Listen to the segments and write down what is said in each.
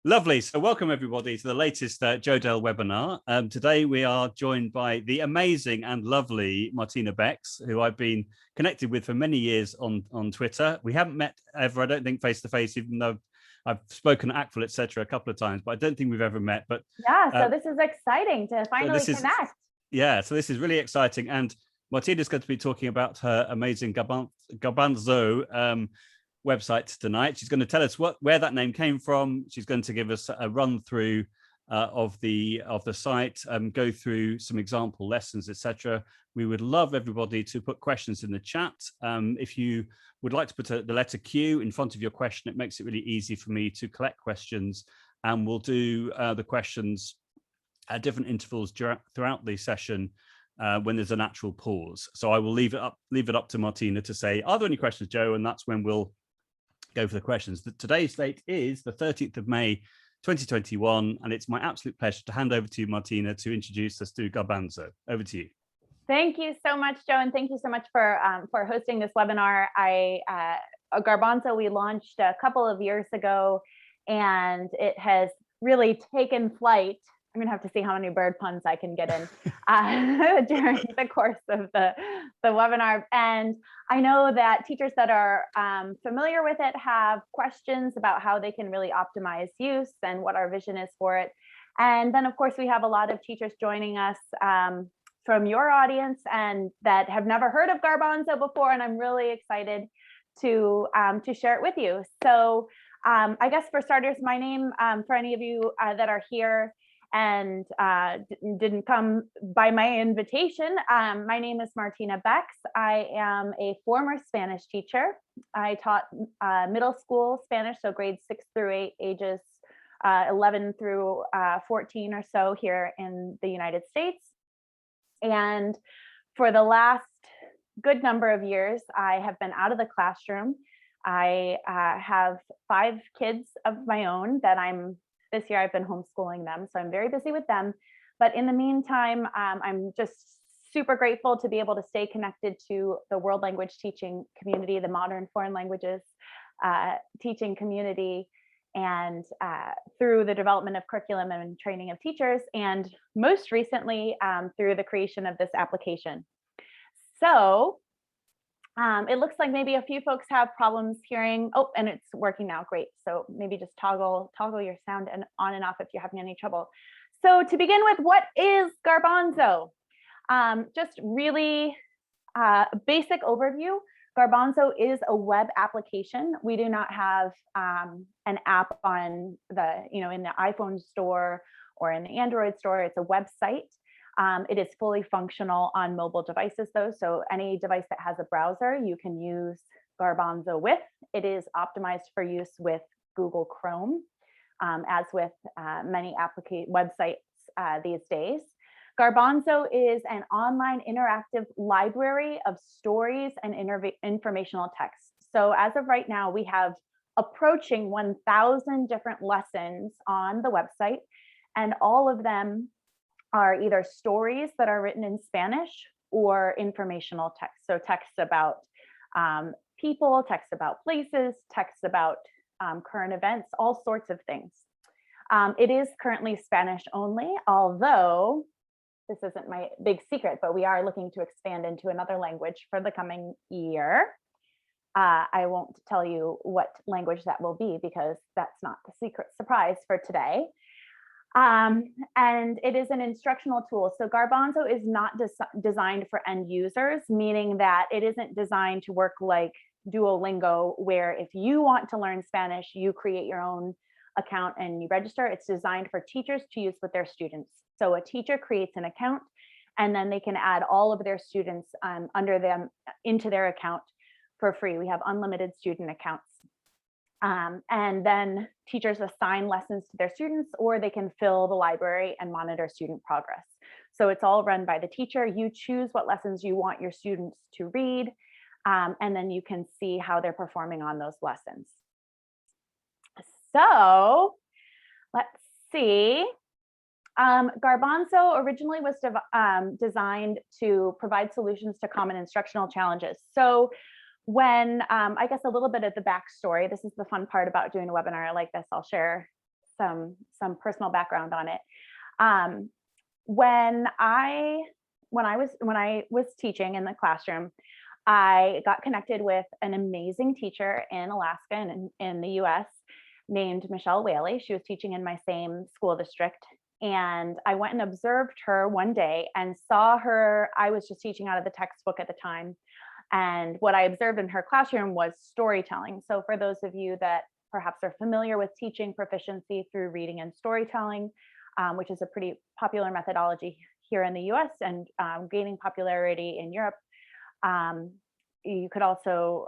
Lovely. So welcome everybody to the latest Jodel webinar. Today we are joined by the amazing and lovely Martina Bex, who I've been connected with for many years on Twitter. We haven't met ever, I don't think, face to face, even though I've spoken at ACTFL, etc. a couple of times, but I don't think we've ever met. But yeah, so this is exciting to finally connect. Yeah, so this is really exciting. And Martina's going to be talking about her amazing Garbanzo website tonight. She's going to tell us where that name came from. She's going to give us a run through of the site, go through some example lessons, etc. We would love everybody to put questions in the chat. If you would like to put the letter Q in front of your question, it makes it really easy for me to collect questions, and we'll do the questions at different intervals throughout the session when there's a natural pause. So I will leave it up to Martina to say, are there any questions, Joe? And that's when we'll go for the questions. Today's date is the 13th of May, 2021, and it's my absolute pleasure to hand over to you, Martina, to introduce us to Garbanzo. Over to you. Thank you so much, Joe, and thank you so much for hosting this webinar. Garbanzo we launched a couple of years ago, and it has really taken flight. I'm gonna have to see how many bird puns I can get in during the course of the webinar. And I know that teachers that are familiar with it have questions about how they can really optimize use and what our vision is for it. And then, of course, we have a lot of teachers joining us from your audience and that have never heard of Garbanzo before, and I'm really excited to share it with you. So I guess for starters, my name, for any of you that are here and didn't come by my invitation, my name is Martina Bex. I am a former Spanish teacher. I taught middle school Spanish, so grades 6 through 8, ages 11 through 14 or so here in the United States. And for the last good number of years, I have been out of the classroom. I have 5 kids of my own that this year I've been homeschooling them, so I'm very busy with them. But in the meantime, I'm just super grateful to be able to stay connected to the world language teaching community, the modern foreign languages teaching community, and through the development of curriculum and training of teachers, and most recently through the creation of this application. So it looks like maybe a few folks have problems hearing. Oh, and it's working now. Great. So maybe just toggle your sound on and off if you're having any trouble. So to begin with, what is Garbanzo? Just really basic overview. Garbanzo is a web application. We do not have an app on in the iPhone store or in the Android store. It's a website. It is fully functional on mobile devices, though. So any device that has a browser, you can use Garbanzo with. It is optimized for use with Google Chrome, as with many websites these days. Garbanzo is an online interactive library of stories and informational texts. So as of right now, we have approaching 1,000 different lessons on the website, and all of them are either stories that are written in Spanish or informational text. So texts about people, texts about places, texts about current events, all sorts of things. It is currently Spanish only, although this isn't my big secret, but we are looking to expand into another language for the coming year. I won't tell you what language that will be because that's not the secret surprise for today. And it is an instructional tool. So Garbanzo is not designed for end users, meaning that it isn't designed to work like Duolingo, where if you want to learn Spanish, you create your own account and you register. It's designed for teachers to use with their students. So a teacher creates an account and then they can add all of their students under them into their account for free. We have unlimited student accounts. And then teachers assign lessons to their students, or they can fill the library and monitor student progress. So it's all run by the teacher. You choose what lessons you want your students to read, and then you can see how they're performing on those lessons. So let's see. Garbanzo originally was designed to provide solutions to common instructional challenges. So when, I guess a little bit of the backstory, this is the fun part about doing a webinar like this, I'll share some personal background on it. When I was teaching in the classroom, I got connected with an amazing teacher in Alaska and in the US named Michelle Whaley. She was teaching in my same school district. And I went and observed her one day and saw her. I was just teaching out of the textbook at the time. And what I observed in her classroom was storytelling. So for those of you that perhaps are familiar with teaching proficiency through reading and storytelling, which is a pretty popular methodology here in the US and gaining popularity in Europe, you could also,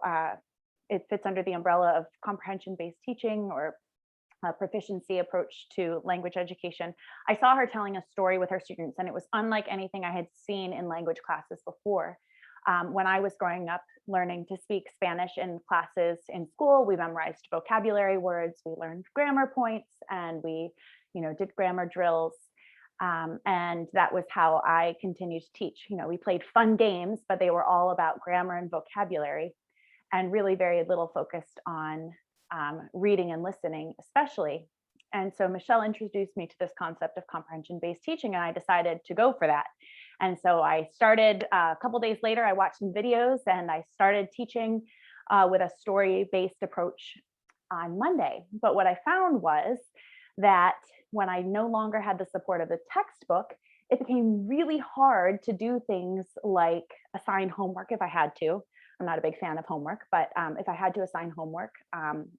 it fits under the umbrella of comprehension-based teaching or a proficiency approach to language education. I saw her telling a story with her students, and it was unlike anything I had seen in language classes before. When I was growing up learning to speak Spanish in classes in school, we memorized vocabulary words, we learned grammar points, and we, did grammar drills. And that was how I continued to teach. We played fun games, but they were all about grammar and vocabulary, and really very little focused on reading and listening, especially. And so Michelle introduced me to this concept of comprehension-based teaching, and I decided to go for that. And so I started a couple days later, I watched some videos and I started teaching with a story-based approach on Monday. But what I found was that when I no longer had the support of the textbook, it became really hard to do things like assign homework if I had to. I'm not a big fan of homework, but if I had to assign homework,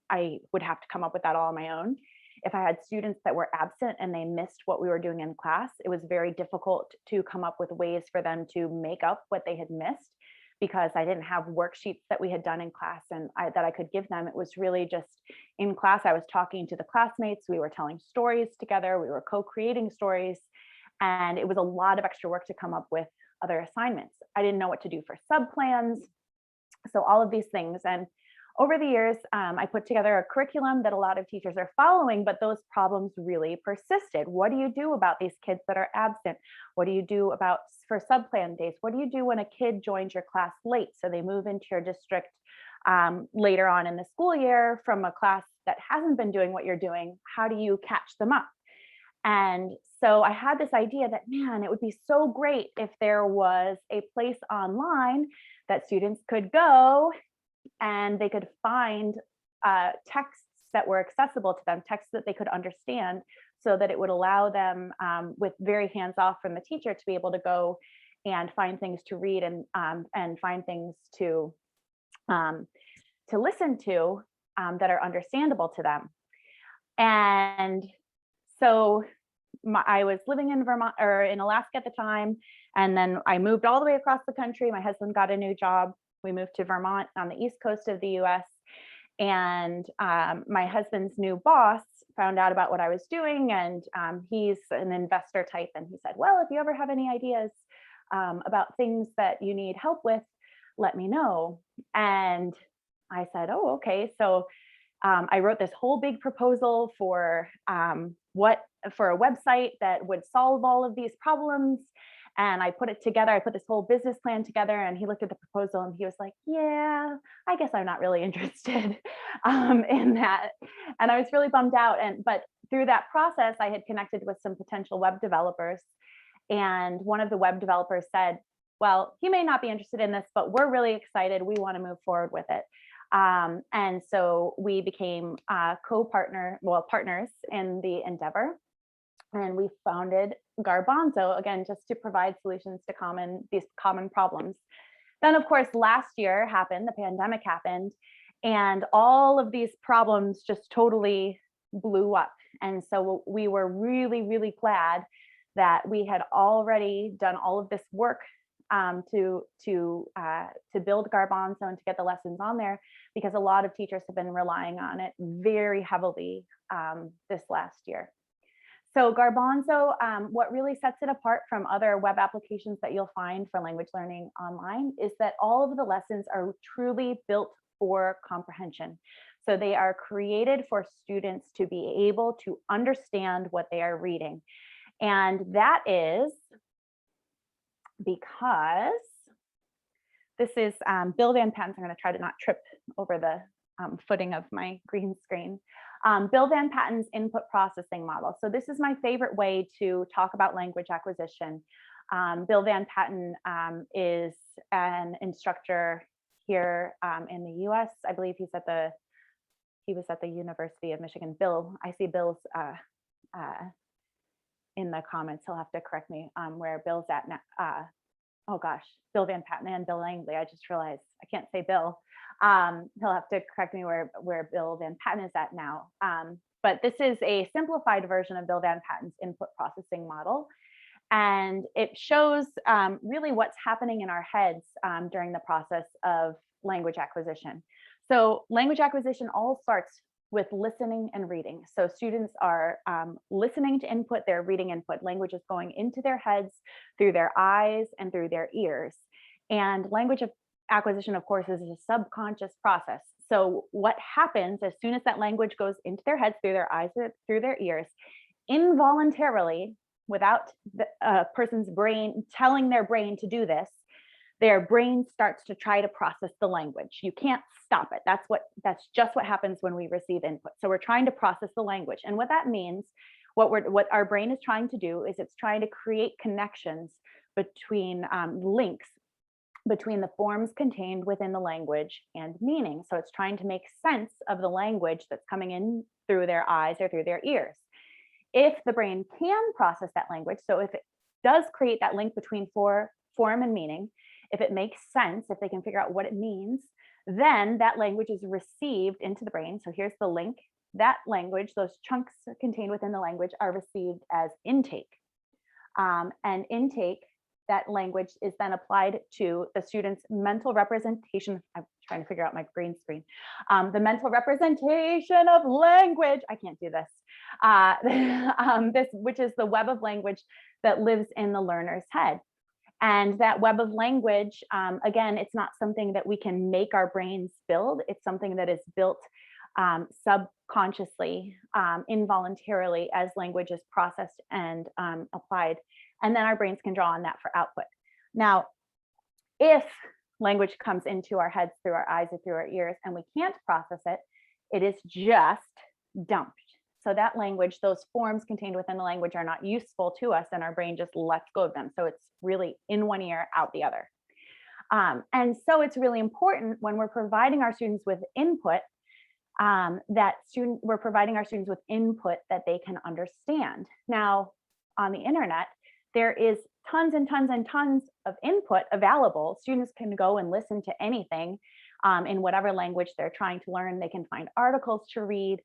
I would have to come up with that all on my own. If I had students that were absent and they missed what we were doing in class, it was very difficult to come up with ways for them to make up what they had missed, because I didn't have worksheets that we had done in class and that I could give them. It was really just in class, I was talking to the classmates, we were telling stories together, we were co-creating stories, and it was a lot of extra work to come up with other assignments. I didn't know what to do for subplans. So all of these things. And over the years, I put together a curriculum that a lot of teachers are following, but those problems really persisted. What do you do about these kids that are absent? What do you do for subplan days? What do you do when a kid joins your class late? So they move into your district later on in the school year from a class that hasn't been doing what you're doing. How do you catch them up? And so I had this idea that, man, it would be so great if there was a place online that students could go and they could find texts that were accessible to them, texts that they could understand, so that it would allow them, with very hands off from the teacher, to be able to go and find things to read and find things to listen to that are understandable to them. And so I was living in Vermont or in Alaska at the time, and then I moved all the way across the country. My husband got a new job. We moved to Vermont on the east coast of the US. And my husband's new boss found out about what I was doing, and he's an investor type. And he said, well, if you ever have any ideas about things that you need help with, let me know. And I said, oh, okay. So I wrote this whole big proposal for a website that would solve all of these problems. And I put it together. I put this whole business plan together, and he looked at the proposal and he was like, yeah, I guess I'm not really interested in that. And I was really bummed out. But through that process, I had connected with some potential web developers. And one of the web developers said, well, he may not be interested in this, but we're really excited. We want to move forward with it. And so we became partners in the endeavor. And we founded Garbanzo, again, just to provide solutions to these common problems. Then, of course, last year happened, the pandemic happened, and all of these problems just totally blew up. And so we were really, really glad that we had already done all of this work to build Garbanzo and to get the lessons on there, because a lot of teachers have been relying on it very heavily this last year. So Garbanzo, what really sets it apart from other web applications that you'll find for language learning online is that all of the lessons are truly built for comprehension. So they are created for students to be able to understand what they are reading. And that is because this is Bill Van Patten. I'm going to try to not trip over the footing of my green screen. Bill Van Patten's input processing model. So this is my favorite way to talk about language acquisition. Bill Van Patten is an instructor here in the US. I believe he was at the University of Michigan. Bill, I see Bill's in the comments. He'll have to correct me where Bill's at now. Oh gosh, Bill Van Patten and Bill Langley. I just realized I can't say Bill. He'll have to correct me where Bill Van Patten is at now. But this is a simplified version of Bill Van Patten's input processing model. And it shows really what's happening in our heads during the process of language acquisition. So language acquisition all starts with listening and reading. So students are listening to input, they're reading input. Language is going into their heads through their eyes and through their ears. And language acquisition, of course, is a subconscious process. So what happens as soon as that language goes into their heads, through their eyes, through their ears, involuntarily, without a person's brain telling their brain to do this, their brain starts to try to process the language. You can't stop it. That's just what happens when we receive input. So we're trying to process the language. And what that means, what our brain is trying to do is it's trying to create connections between links between the forms contained within the language and meaning. So it's trying to make sense of the language that's coming in through their eyes or through their ears. If the brain can process that language, so if it does create that link between form and meaning, if it makes sense, if they can figure out what it means, then that language is received into the brain. So here's the link. That language, those chunks contained within the language, are received as intake. And intake, that language is then applied to the student's mental representation. I'm trying to figure out my green screen. The mental representation of language. I can't do this. Which is the web of language that lives in the learner's head. And that web of language, again, it's not something that we can make our brains build. It's something that is built subconsciously, involuntarily, as language is processed and applied. And then our brains can draw on that for output. Now, if language comes into our heads through our eyes or through our ears and we can't process it, it is just dumped. So that language, those forms contained within the language are not useful to us, and our brain just lets go of them. So it's really in one ear, out the other. And so it's really important when we're providing our students with input, we're providing our students with input that they can understand. Now, on the internet, there is tons and tons and tons of input available. Students can go and listen to anything in whatever language they're trying to learn. They can find articles to read.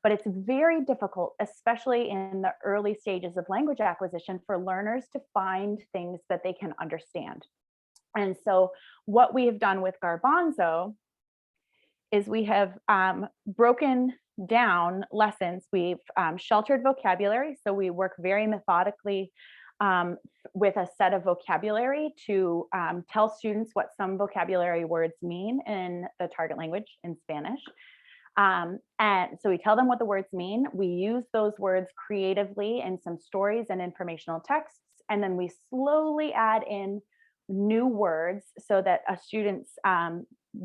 But it's very difficult, especially in the early stages of language acquisition, for learners to find things that they can understand. And so what we have done with Garbanzo is we have broken down lessons. We've sheltered vocabulary. So we work very methodically with a set of vocabulary to tell students what some vocabulary words mean in the target language, in Spanish. And so we tell them what the words mean. We use those words creatively in some stories and informational texts. And then we slowly add in new words so that a student's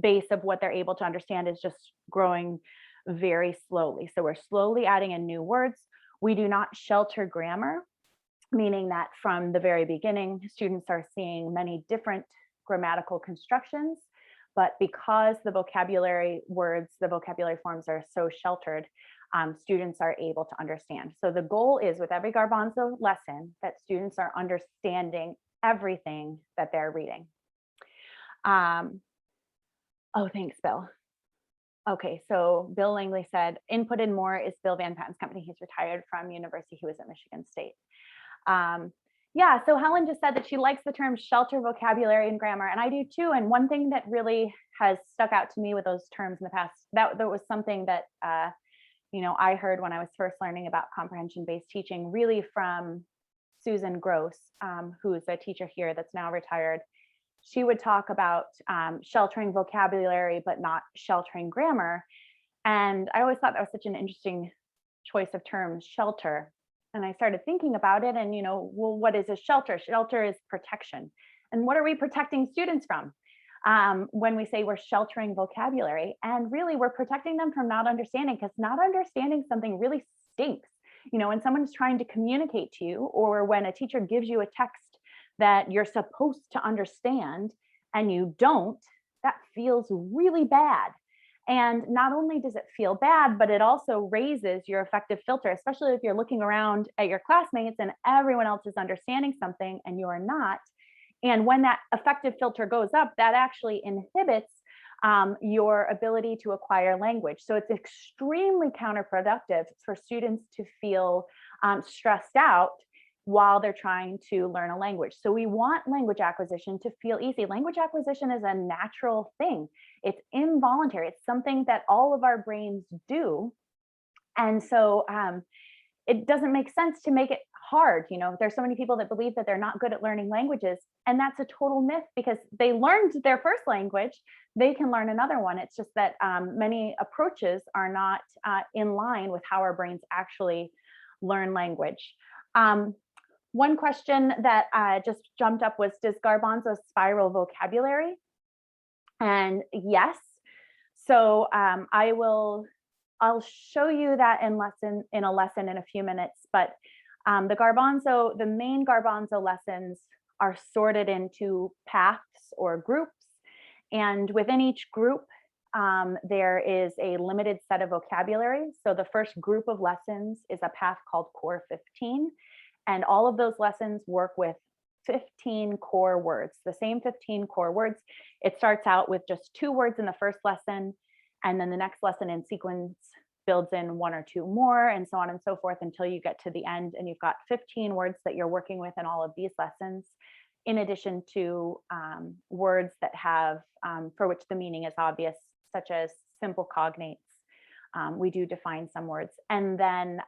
base of what they're able to understand is just growing very slowly. So we're slowly adding in new words. We do not shelter grammar, meaning that from the very beginning, students are seeing many different grammatical constructions. But because the vocabulary words, the vocabulary forms are so sheltered, students are able to understand. So the goal is, with every Garbanzo lesson, that students are understanding everything that they're reading. Oh, thanks, Bill. Okay, so Bill Langley said, Input and More is Bill Van Patten's company. He's retired from university. He was at Michigan State. Yeah, so Helen just said that she likes the term shelter vocabulary and grammar, and I do too. And one thing that really has stuck out to me with those terms in the past, that was something that I heard when I was first learning about comprehension-based teaching, really from Susan Gross, who's a teacher here that's now retired. She would talk about sheltering vocabulary, but not sheltering grammar. And I always thought that was such an interesting choice of terms, shelter. And I started thinking about it and, well, what is a shelter? Shelter is protection. And what are we protecting students from? when we say we're sheltering vocabulary, and really we're protecting them from not understanding, because not understanding something really stinks. You know, when someone's trying to communicate to you, or when a teacher gives you a text that you're supposed to understand and you don't, that feels really bad. And not only does it feel bad, but it also raises your affective filter, especially if you're looking around at your classmates and everyone else is understanding something and you are not. And when that affective filter goes up, that actually inhibits your ability to acquire language. So it's extremely counterproductive for students to feel stressed out while they're trying to learn a language. So we want language acquisition to feel easy. Language acquisition is a natural thing. It's involuntary. It's something that all of our brains do. And so it doesn't make sense to make it hard. You know, there's so many people that believe that they're not good at learning languages, and that's a total myth, because they learned their first language, they can learn another one. It's just that many approaches are not in line with how our brains actually learn language. One question that just jumped up was, does Garbanzo spiral vocabulary? And yes. So I'll show you that in a lesson in a few minutes, but the main Garbanzo lessons are sorted into paths or groups. And within each group, there is a limited set of vocabulary. So the first group of lessons is a path called Core 15. And all of those lessons work with 15 core words, the same 15 core words. It starts out with just 2 words in the first lesson, and then the next lesson in sequence builds in 1 or 2 more, and so on and so forth, until you get to the end and you've got 15 words that you're working with in all of these lessons, in addition to words that have, for which the meaning is obvious, such as simple cognates. We do define some words. And then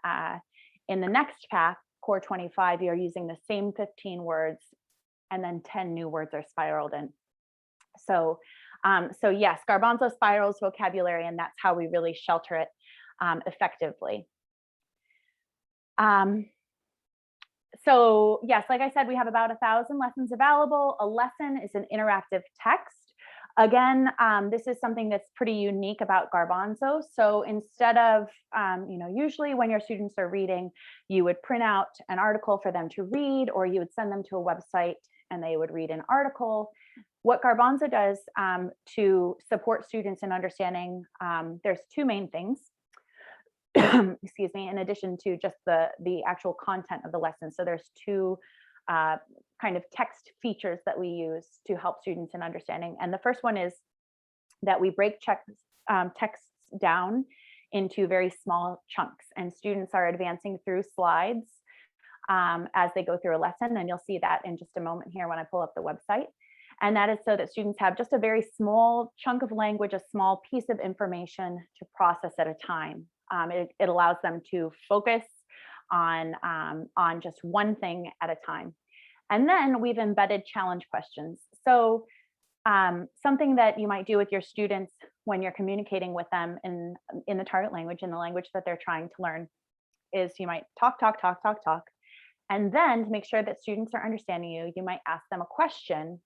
in the next path, Core 25, you're using the same 15 words, and then 10 new words are spiraled in. So yes, Garbanzo spirals vocabulary, and that's how we really shelter it effectively. So yes, like I said, we have about 1,000 lessons available. A lesson is an interactive text. Again, this is something that's pretty unique about Garbanzo. So instead of, usually when your students are reading, you would print out an article for them to read, or you would send them to a website and they would read an article. What Garbanzo does to support students in understanding, there's 2 main things, excuse me, in addition to just the actual content of the lesson. So there's 2 kind of text features that we use to help students in understanding. And the first one is that we break texts down into very small chunks, and students are advancing through slides as they go through a lesson. And you'll see that in just a moment here when I pull up the website. And that is so that students have just a very small chunk of language, a small piece of information to process at a time. It allows them to focus on just one thing at a time. And then we've embedded challenge questions. So something that you might do with your students when you're communicating with them in the target language, in the language that they're trying to learn, is you might talk. And then to make sure that students are understanding you, you might ask them a question,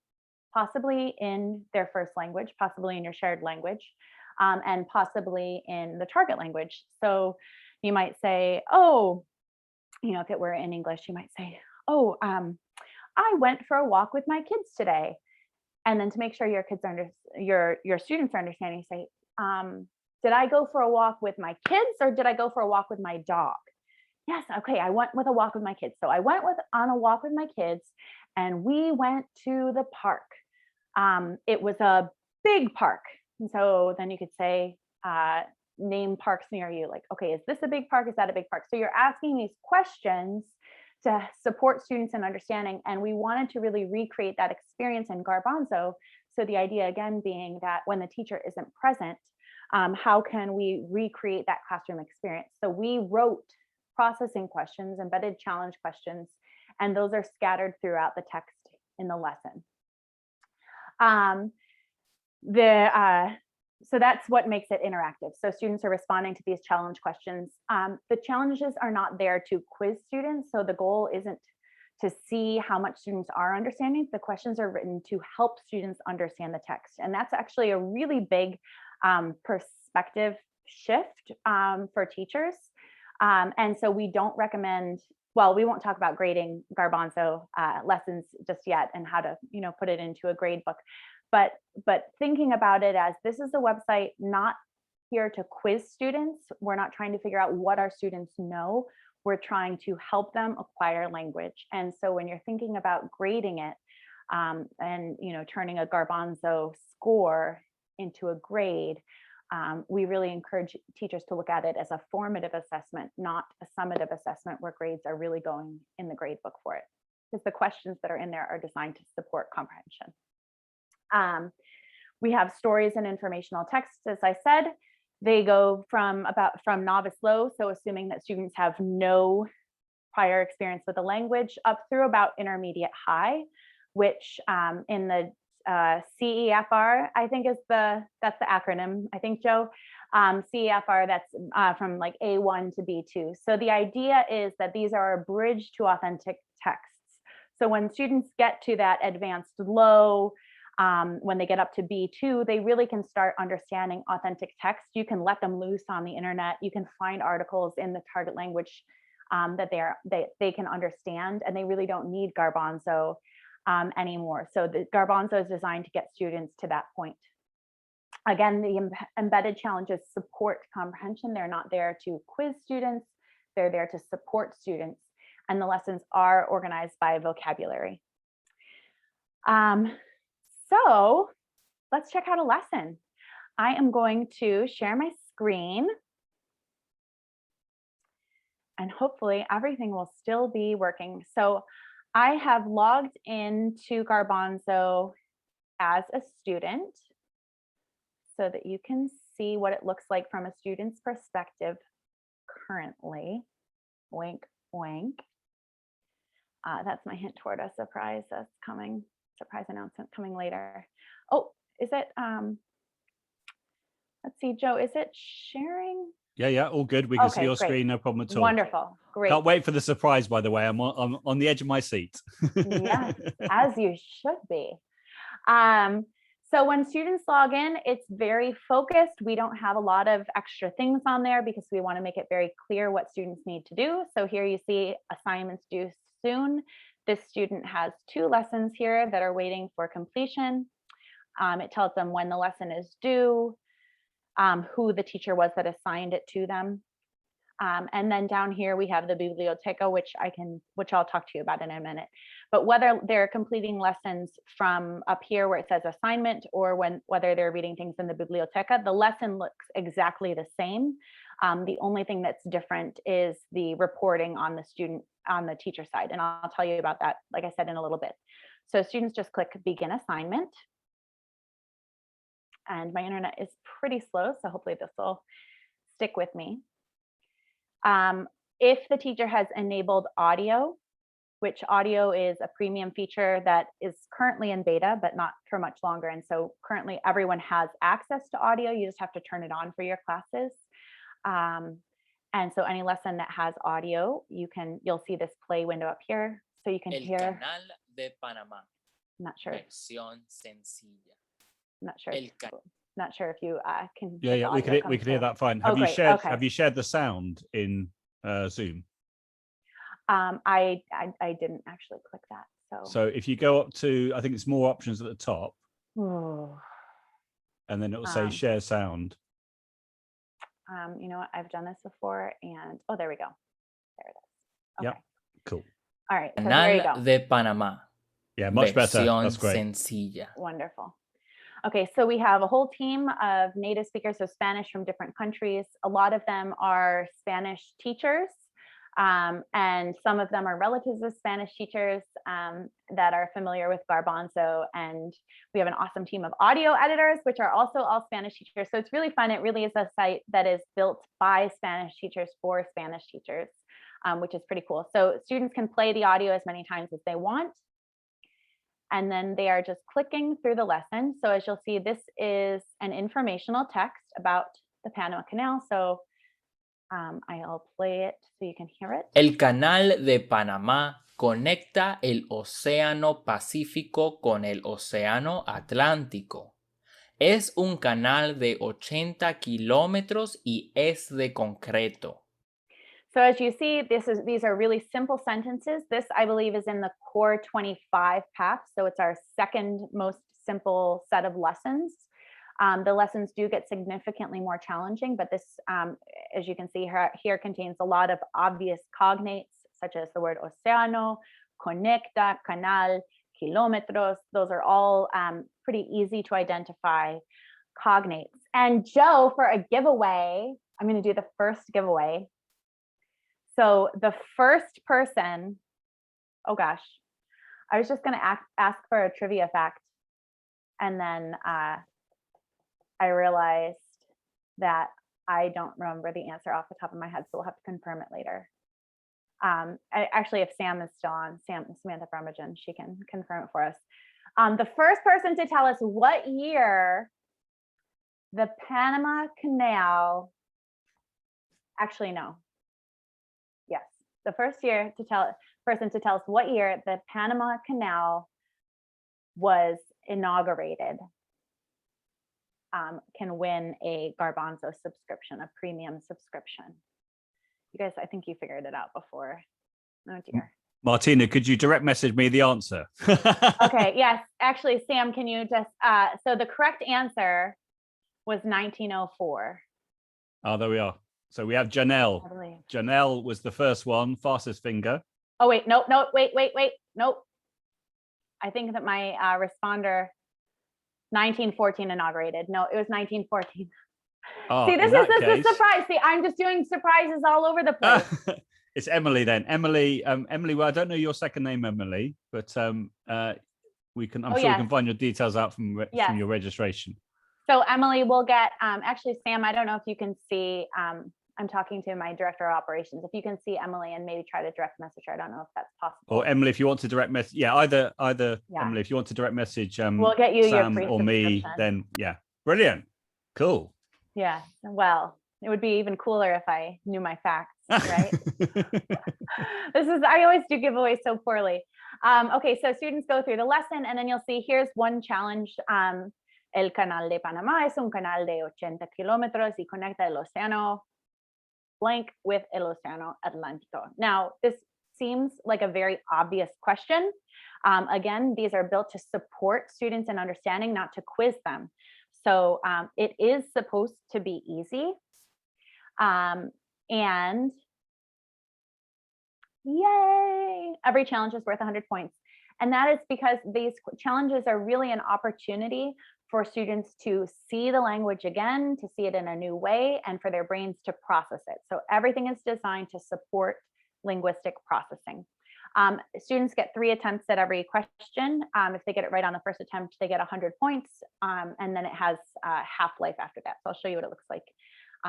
possibly in their first language, possibly in your shared language, and possibly in the target language. So you might say, oh, if it were in English, you might say, oh, I went for a walk with my kids today. And then to make sure your kids your students are understanding, say, did I go for a walk with my kids, or did I go for a walk with my dog? Yes, okay, I went with a walk with my kids. So I went on a walk with my kids, and we went to the park. It was a big park. And so then you could say, name parks near you. Like, okay, is this a big park? Is that a big park? So you're asking these questions to support students in understanding. And we wanted to really recreate that experience in Garbanzo. So the idea again being that when the teacher isn't present, how can we recreate that classroom experience? So we wrote processing questions, embedded challenge questions, and those are scattered throughout the text in the lesson. So that's what makes it interactive. So students are responding to these challenge questions. The challenges are not there to quiz students. So the goal isn't to see how much students are understanding. The questions are written to help students understand the text. And that's actually a really big perspective shift for teachers. And so we don't recommend, well, we won't talk about grading Garbanzo lessons just yet and how to, put it into a grade book. But thinking about it as this is a website not here to quiz students. We're not trying to figure out what our students know. We're trying to help them acquire language. And so when you're thinking about grading it and turning a Garbanzo score into a grade, we really encourage teachers to look at it as a formative assessment, not a summative assessment where grades are really going in the grade book for it, because the questions that are in there are designed to support comprehension. We have stories and informational texts, as I said. They go from novice low, so assuming that students have no prior experience with the language, up through about intermediate high, which in the CEFR, I think that's the acronym, I think, Joe. CEFR, that's from like A1 to B2. So the idea is that these are a bridge to authentic texts. So when students get to that advanced low, when they get up to B2, they really can start understanding authentic text. You can let them loose on the internet. You can find articles in the target language that they can understand, and they really don't need Garbanzo anymore. So the Garbanzo is designed to get students to that point. Again, the embedded challenges support comprehension. They're not there to quiz students. They're there to support students. And the lessons are organized by vocabulary. So let's check out a lesson. I am going to share my screen. And hopefully everything will still be working. So I have logged into Garbanzo as a student so that you can see what it looks like from a student's perspective currently. Wink, wink. That's my hint toward a surprise that's coming. Surprise announcement coming later. Oh, is it, let's see, Joe, is it sharing? Yeah, all good. We can see your screen, no problem at all. Wonderful, great. Can't wait for the surprise, by the way. I'm on the edge of my seat. Yes, as you should be. So when students log in, it's very focused. We don't have a lot of extra things on there because we want to make it very clear what students need to do. So here you see assignments due soon. This student has 2 lessons here that are waiting for completion. It tells them when the lesson is due, who the teacher was that assigned it to them. And then down here we have the Biblioteca, which I'll talk to you about in a minute. But whether they're completing lessons from up here where it says assignment, or whether they're reading things in the Biblioteca, the lesson looks exactly the same. The only thing that's different is the reporting on the teacher side. And I'll tell you about that, like I said, in a little bit. So students just click begin assignment. And my internet is pretty slow, so hopefully this will stick with me. If the teacher has enabled audio, which audio is a premium feature that is currently in beta, but not for much longer. And so currently everyone has access to audio. You just have to turn it on for your classes. And so any lesson that has audio, you'll see this play window up here. So you can hear. Canal de Panamá. Not sure. Versión sencilla. Not sure. Not sure if you can. Yeah, we could hear that fine. Have you shared the sound in Zoom? I didn't actually click that. So if you go up to, I think it's more options at the top, and then it will say share sound. You know what? I've done this before, and there we go. There it is. Okay. Yep. Cool. All right. So there you go. Canal de Panamá. Yeah, much better. Versión That's great. sencilla. Wonderful. Okay, so we have a whole team of native speakers of Spanish from different countries. A lot of them are Spanish teachers, and some of them are relatives of Spanish teachers that are familiar with Garbanzo. And we have an awesome team of audio editors, which are also all Spanish teachers. So it's really fun. It really is a site that is built by Spanish teachers for Spanish teachers, which is pretty cool. So students can play the audio as many times as they want. And then they are just clicking through the lesson. So as you'll see, this is an informational text about the Panama Canal. So I'll play it so you can hear it. El canal de Panamá conecta el Océano Pacífico con el Océano Atlántico. Es un canal de 80 kilómetros y es de concreto. So as you see, these are really simple sentences. This, I believe, is in the core 25 path. So it's our second most simple set of lessons. The lessons do get significantly more challenging, but this, as you can see here contains a lot of obvious cognates, such as the word océano, conecta, canal, kilómetros. Those are all pretty easy to identify cognates. And Joe, for a giveaway, I'm going to do the first giveaway. So the first person, oh gosh, I was just going to ask for a trivia fact. And then I realized that I don't remember the answer off the top of my head, so we'll have to confirm it later. Actually, if Sam is still on, Samantha Brumbagen, she can confirm it for us. The first person to tell us what year the Panama Canal, actually no. Yes, the first person to tell us what year the Panama Canal was inaugurated can win a Garbanzo subscription, a premium subscription. You guys, I think you figured it out before. Oh dear. Martina, could you direct message me the answer? Okay, yes. Actually, Sam, can you just, so the correct answer was 1904. Oh, there we are. So we have Janelle. Janelle was the first one, fastest finger. Oh, wait, nope, wait, nope. I think that my responder, 1914 inaugurated. No, it was 1914. Oh, see, this is a surprise. See, I'm just doing surprises all over the place. It's Emily then. Emily, well, I don't know your second name, Emily, but I'm sure we can find your details out from your registration. So Emily will get, actually, Sam, I don't know if you can see, I'm talking to my director of operations. If you can see Emily and maybe try to direct message her, I don't know if that's possible. Or Emily, if you want to direct message, either Emily, if you want to direct message we'll get you Sam your or me, then brilliant, cool. Yeah, well, it would be even cooler if I knew my facts, right? I always do giveaways so poorly. Okay, so students go through the lesson and then you'll see here's one challenge. El canal de Panamá es un canal de 80 kilómetros y conecta el océano blank with el océano Atlántico. Now, this seems like a very obvious question. Again, these are built to support students in understanding, not to quiz them. So it is supposed to be easy. And yay, every challenge is worth 100 points. And that is because these challenges are really an opportunity for students to see the language again, to see it in a new way, and for their brains to process it. So everything is designed to support linguistic processing. Students get 3 attempts at every question. If they get it right on the first attempt, they get 100 points, and then it has half-life after that. So I'll show you what it looks like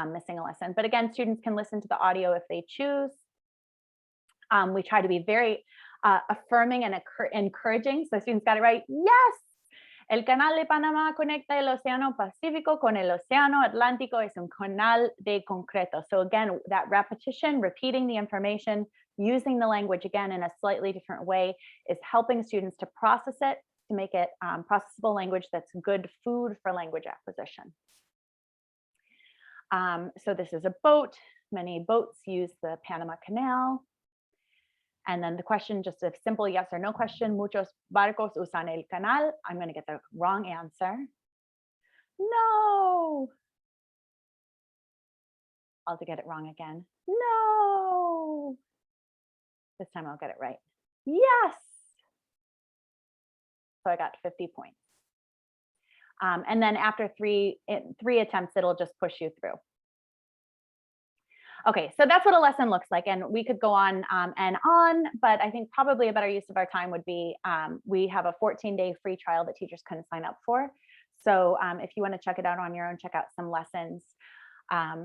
missing a lesson. But again, students can listen to the audio if they choose. We try to be very affirming and encouraging. So students got it right. Yes. El canal de Panamá conecta el océano Pacífico con el océano Atlántico. Es un canal de concreto. So again, that repetition, repeating the information, using the language again in a slightly different way is helping students to process it, to make it processable language that's good food for language acquisition. So this is a boat. Many boats use the Panama Canal. And then the question, just a simple yes or no question, muchos barcos usan el canal. I'm going to get the wrong answer. No. I'll have to get it wrong again. No. This time I'll get it right. Yes. So I got 50 points. And then after three attempts, it'll just push you through. Okay, so that's what a lesson looks like. And we could go on and on, but I think probably a better use of our time would be, we have a 14-day free trial that teachers can sign up for. So if you want to check it out on your own, check out some lessons,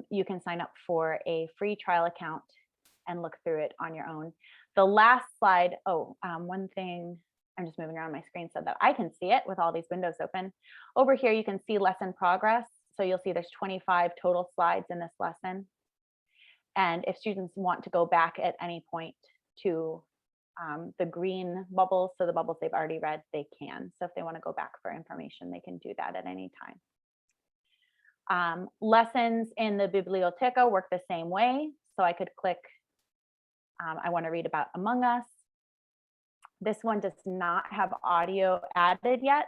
you can sign up for a free trial account and look through it on your own. The last slide, one thing, I'm just moving around my screen so that I can see it with all these windows open. Over here, you can see lesson progress. So you'll see there's 25 total slides in this lesson. And if students want to go back at any point to the green bubbles, so the bubbles they've already read, they can. So if they want to go back for information, they can do that at any time. Lessons in the Biblioteca work the same way. So I could click, I want to read about Among Us. This one does not have audio added yet.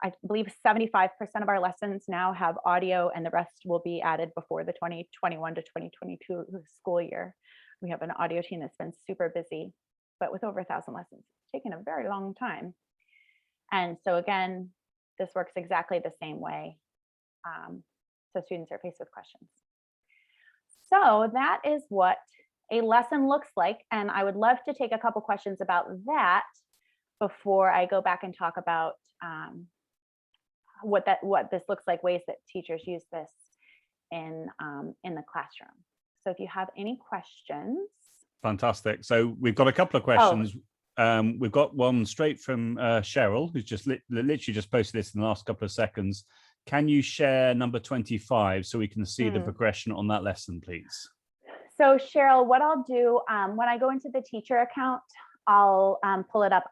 I believe 75% of our lessons now have audio, and the rest will be added before the 2021 to 2022 school year. We have an audio team that's been super busy, but with over 1,000 lessons, it's taken a very long time. And so again, this works exactly the same way. So students are faced with questions. So that is what a lesson looks like. And I would love to take a couple questions about that before I go back and talk about what this looks like, ways that teachers use this in the classroom. So if you have any questions. Fantastic. So we've got a couple of questions. We've got one straight from Cheryl, who's just literally just posted this in the last couple of seconds. Can you share number 25 so we can see the progression on that lesson, please? So Cheryl, what I'll do when I go into the teacher account, I'll pull it up.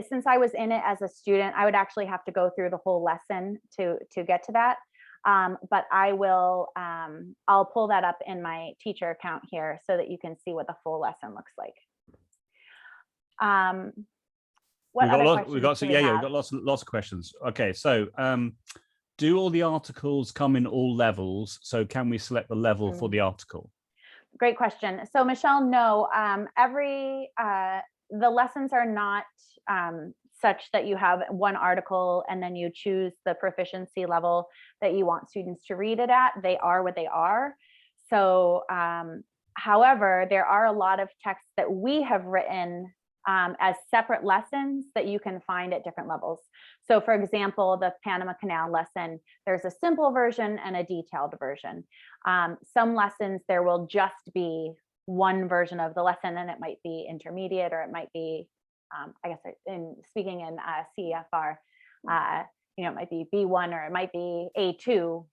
Since I was in it as a student, I would actually have to go through the whole lesson to get to that. But I will, I'll pull that up in my teacher account here so that you can see what the full lesson looks like. We've got lots of questions. Okay, so do all the articles come in all levels? So can we select the level for the article? Great question. So Michelle, no, the lessons are not such that you have one article and then you choose the proficiency level that you want students to read it at. They are what they are. So, however, there are a lot of texts that we have written as separate lessons that you can find at different levels. So for example, the Panama Canal lesson, there's a simple version and a detailed version. Some lessons, there will just be one version of the lesson, and it might be intermediate, or it might be, I guess in speaking in CEFR, it might be B1 or it might be A2,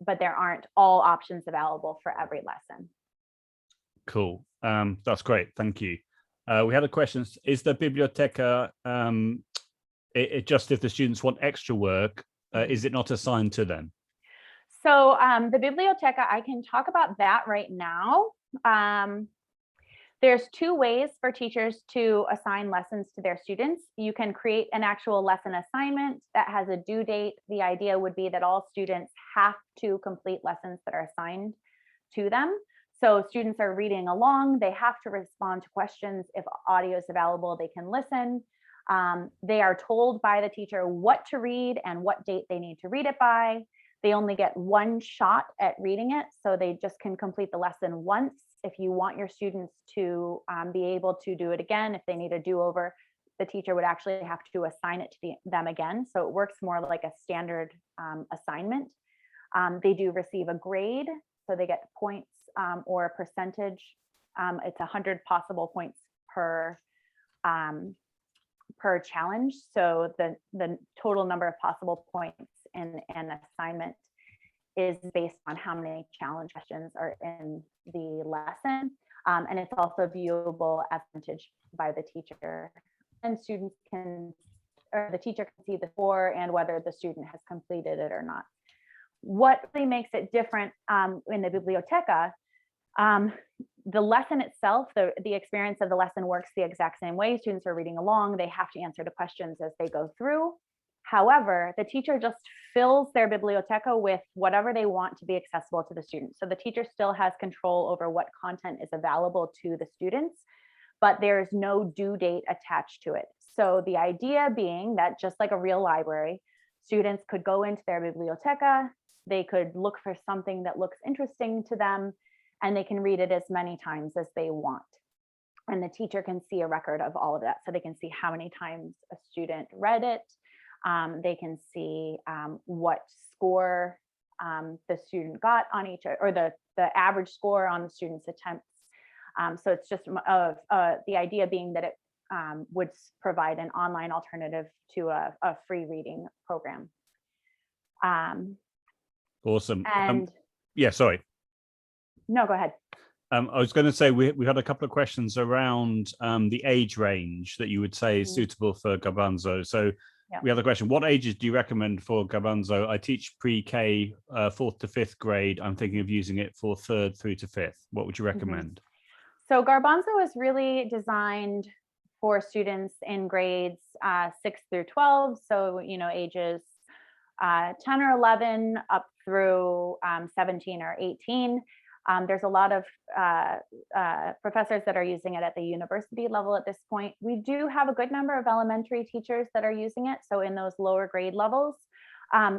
but there aren't all options available for every lesson. Cool. That's great. Thank you. We had a question. Is the Biblioteca, just if the students want extra work, is it not assigned to them? So the Biblioteca, I can talk about that right now. There's two ways for teachers to assign lessons to their students. You can create an actual lesson assignment that has a due date. The idea would be that all students have to complete lessons that are assigned to them. So students are reading along, they have to respond to questions. If audio is available, they can listen. They are told by the teacher what to read and what date they need to read it by. They only get one shot at reading it, so they just can complete the lesson once. If you want your students to be able to do it again, if they need a do-over, the teacher would actually have to assign it to them again. So it works more like a standard assignment. They do receive a grade, so they get points or a percentage. It's 100 possible points per challenge. So the total number of possible points in an assignment is based on how many challenge questions are in the lesson. And it's also viewable as percentage by the teacher. And students can, or the teacher can see the score and whether the student has completed it or not. What really makes it different in the Biblioteca, the lesson itself, the experience of the lesson works the exact same way. Students are reading along, they have to answer the questions as they go through. However, the teacher just fills their Biblioteca with whatever they want to be accessible to the students. So the teacher still has control over what content is available to the students, but there's no due date attached to it. So the idea being that just like a real library, students could go into their Biblioteca, they could look for something that looks interesting to them, and they can read it as many times as they want. And the teacher can see a record of all of that. So they can see how many times a student read it. They can see what score the student got on each, or the average score on the student's attempts. So it's just the idea being that it would provide an online alternative to a free reading program. Awesome. And yeah, sorry. No, go ahead. I was going to say we had a couple of questions around the age range that you would say is suitable for Garbanzo. So we have a question: what ages do you recommend for Garbanzo? I teach pre-K, 4th to 5th grade. I'm thinking of using it for 3rd through to 5th. What would you recommend? So Garbanzo is really designed for students in grades 6 through 12. So, ages 10 or 11 up through 17 or 18. There's a lot of professors that are using it at the university level at this point. We do have a good number of elementary teachers that are using it. So in those lower grade levels,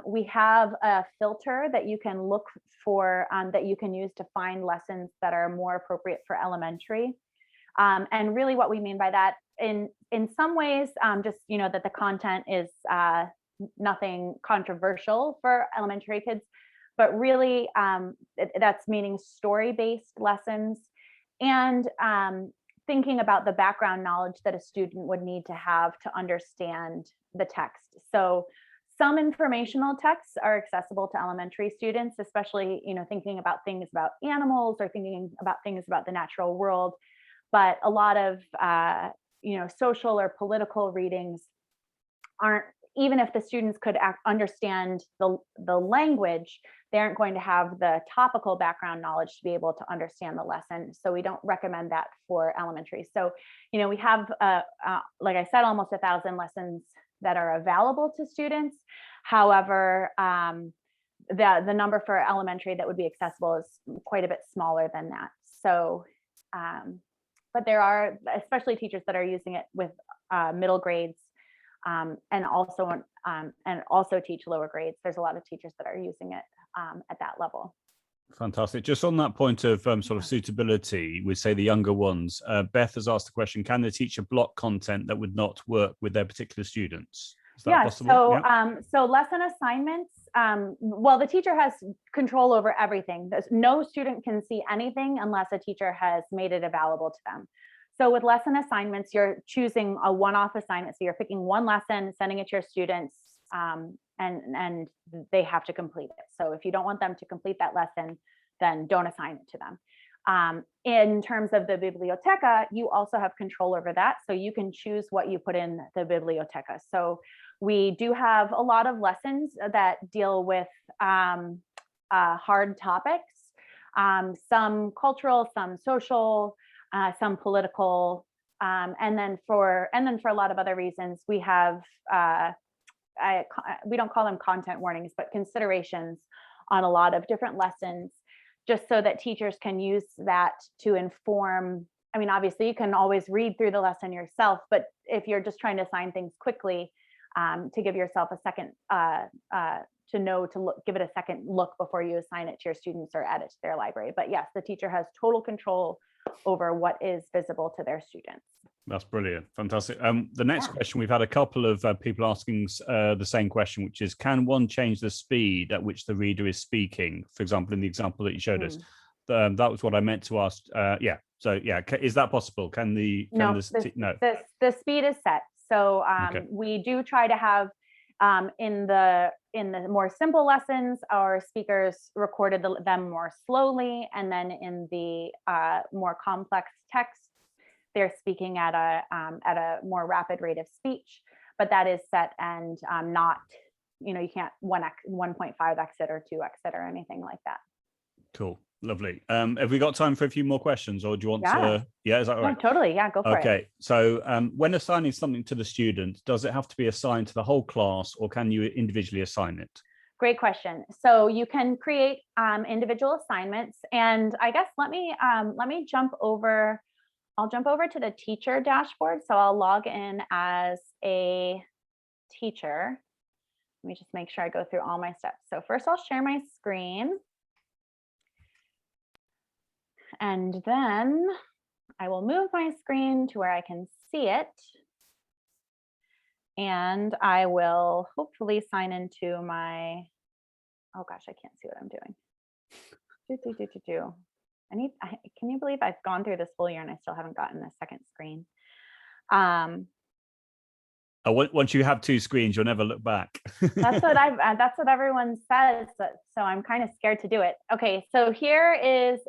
we have a filter that you can look for, that you can use to find lessons that are more appropriate for elementary. And really what we mean by that, in some ways, just, that the content is nothing controversial for elementary kids, but really that's meaning story-based lessons and thinking about the background knowledge that a student would need to have to understand the text. So some informational texts are accessible to elementary students, especially, thinking about things about animals or thinking about things about the natural world. But a lot of, social or political readings aren't, even if the students could understand the language, they aren't going to have the topical background knowledge to be able to understand the lesson. So we don't recommend that for elementary. So, we have, like I said, almost 1,000 lessons that are available to students. However, the number for elementary that would be accessible is quite a bit smaller than that. So, but there are, especially teachers that are using it with middle grades, and also teach lower grades. There's a lot of teachers that are using it at that level. Fantastic. Just on that point of sort of suitability, we say the younger ones, Beth has asked the question, can the teacher block content that would not work with their particular students? Is that possible? So lesson assignments, well, the teacher has control over everything. No student can see anything unless a teacher has made it available to them. So with lesson assignments, you're choosing a one-off assignment. So you're picking one lesson, sending it to your students, and they have to complete it. So if you don't want them to complete that lesson, then don't assign it to them. In terms of the Biblioteca, you also have control over that. So you can choose what you put in the Biblioteca. So we do have a lot of lessons that deal with hard topics, some cultural, some social, some political, and then for a lot of other reasons, we have we don't call them content warnings, but considerations on a lot of different lessons, just so that teachers can use that to inform. I mean, obviously, you can always read through the lesson yourself, but if you're just trying to assign things quickly, to give yourself a second give it a second look before you assign it to your students or add it to their library. But yes, the teacher has total control over what is visible to their students. That's brilliant. Fantastic. The next question, we've had a couple of people asking the same question, which is, can one change the speed at which the reader is speaking? For example, in the example that you showed us, that was what I meant to ask. So is that possible? Can the speed is set. So we do try to have in the more simple lessons, our speakers recorded them more slowly, and then in the more complex texts, they're speaking at a more rapid rate of speech. But that is set and not, you can't 1.5x it or 2x it or anything like that. Cool. Lovely. Have we got time for a few more questions, or do you want to? Yeah, is that all right? No, totally. Yeah, go for it. Okay. So when assigning something to the student, does it have to be assigned to the whole class, or can you individually assign it? Great question. So you can create individual assignments, and I guess let me jump over. I'll jump over to the teacher dashboard. So I'll log in as a teacher. Let me just make sure I go through all my steps. So first I'll share my screen. And then I will move my screen to where I can see it. And I will hopefully sign into my, oh gosh, I can't see what I'm doing. Can you believe I've gone through this whole year and I still haven't gotten a second screen? Once you have two screens, you'll never look back. That's what everyone says. So I'm kind of scared to do it. Okay, so here is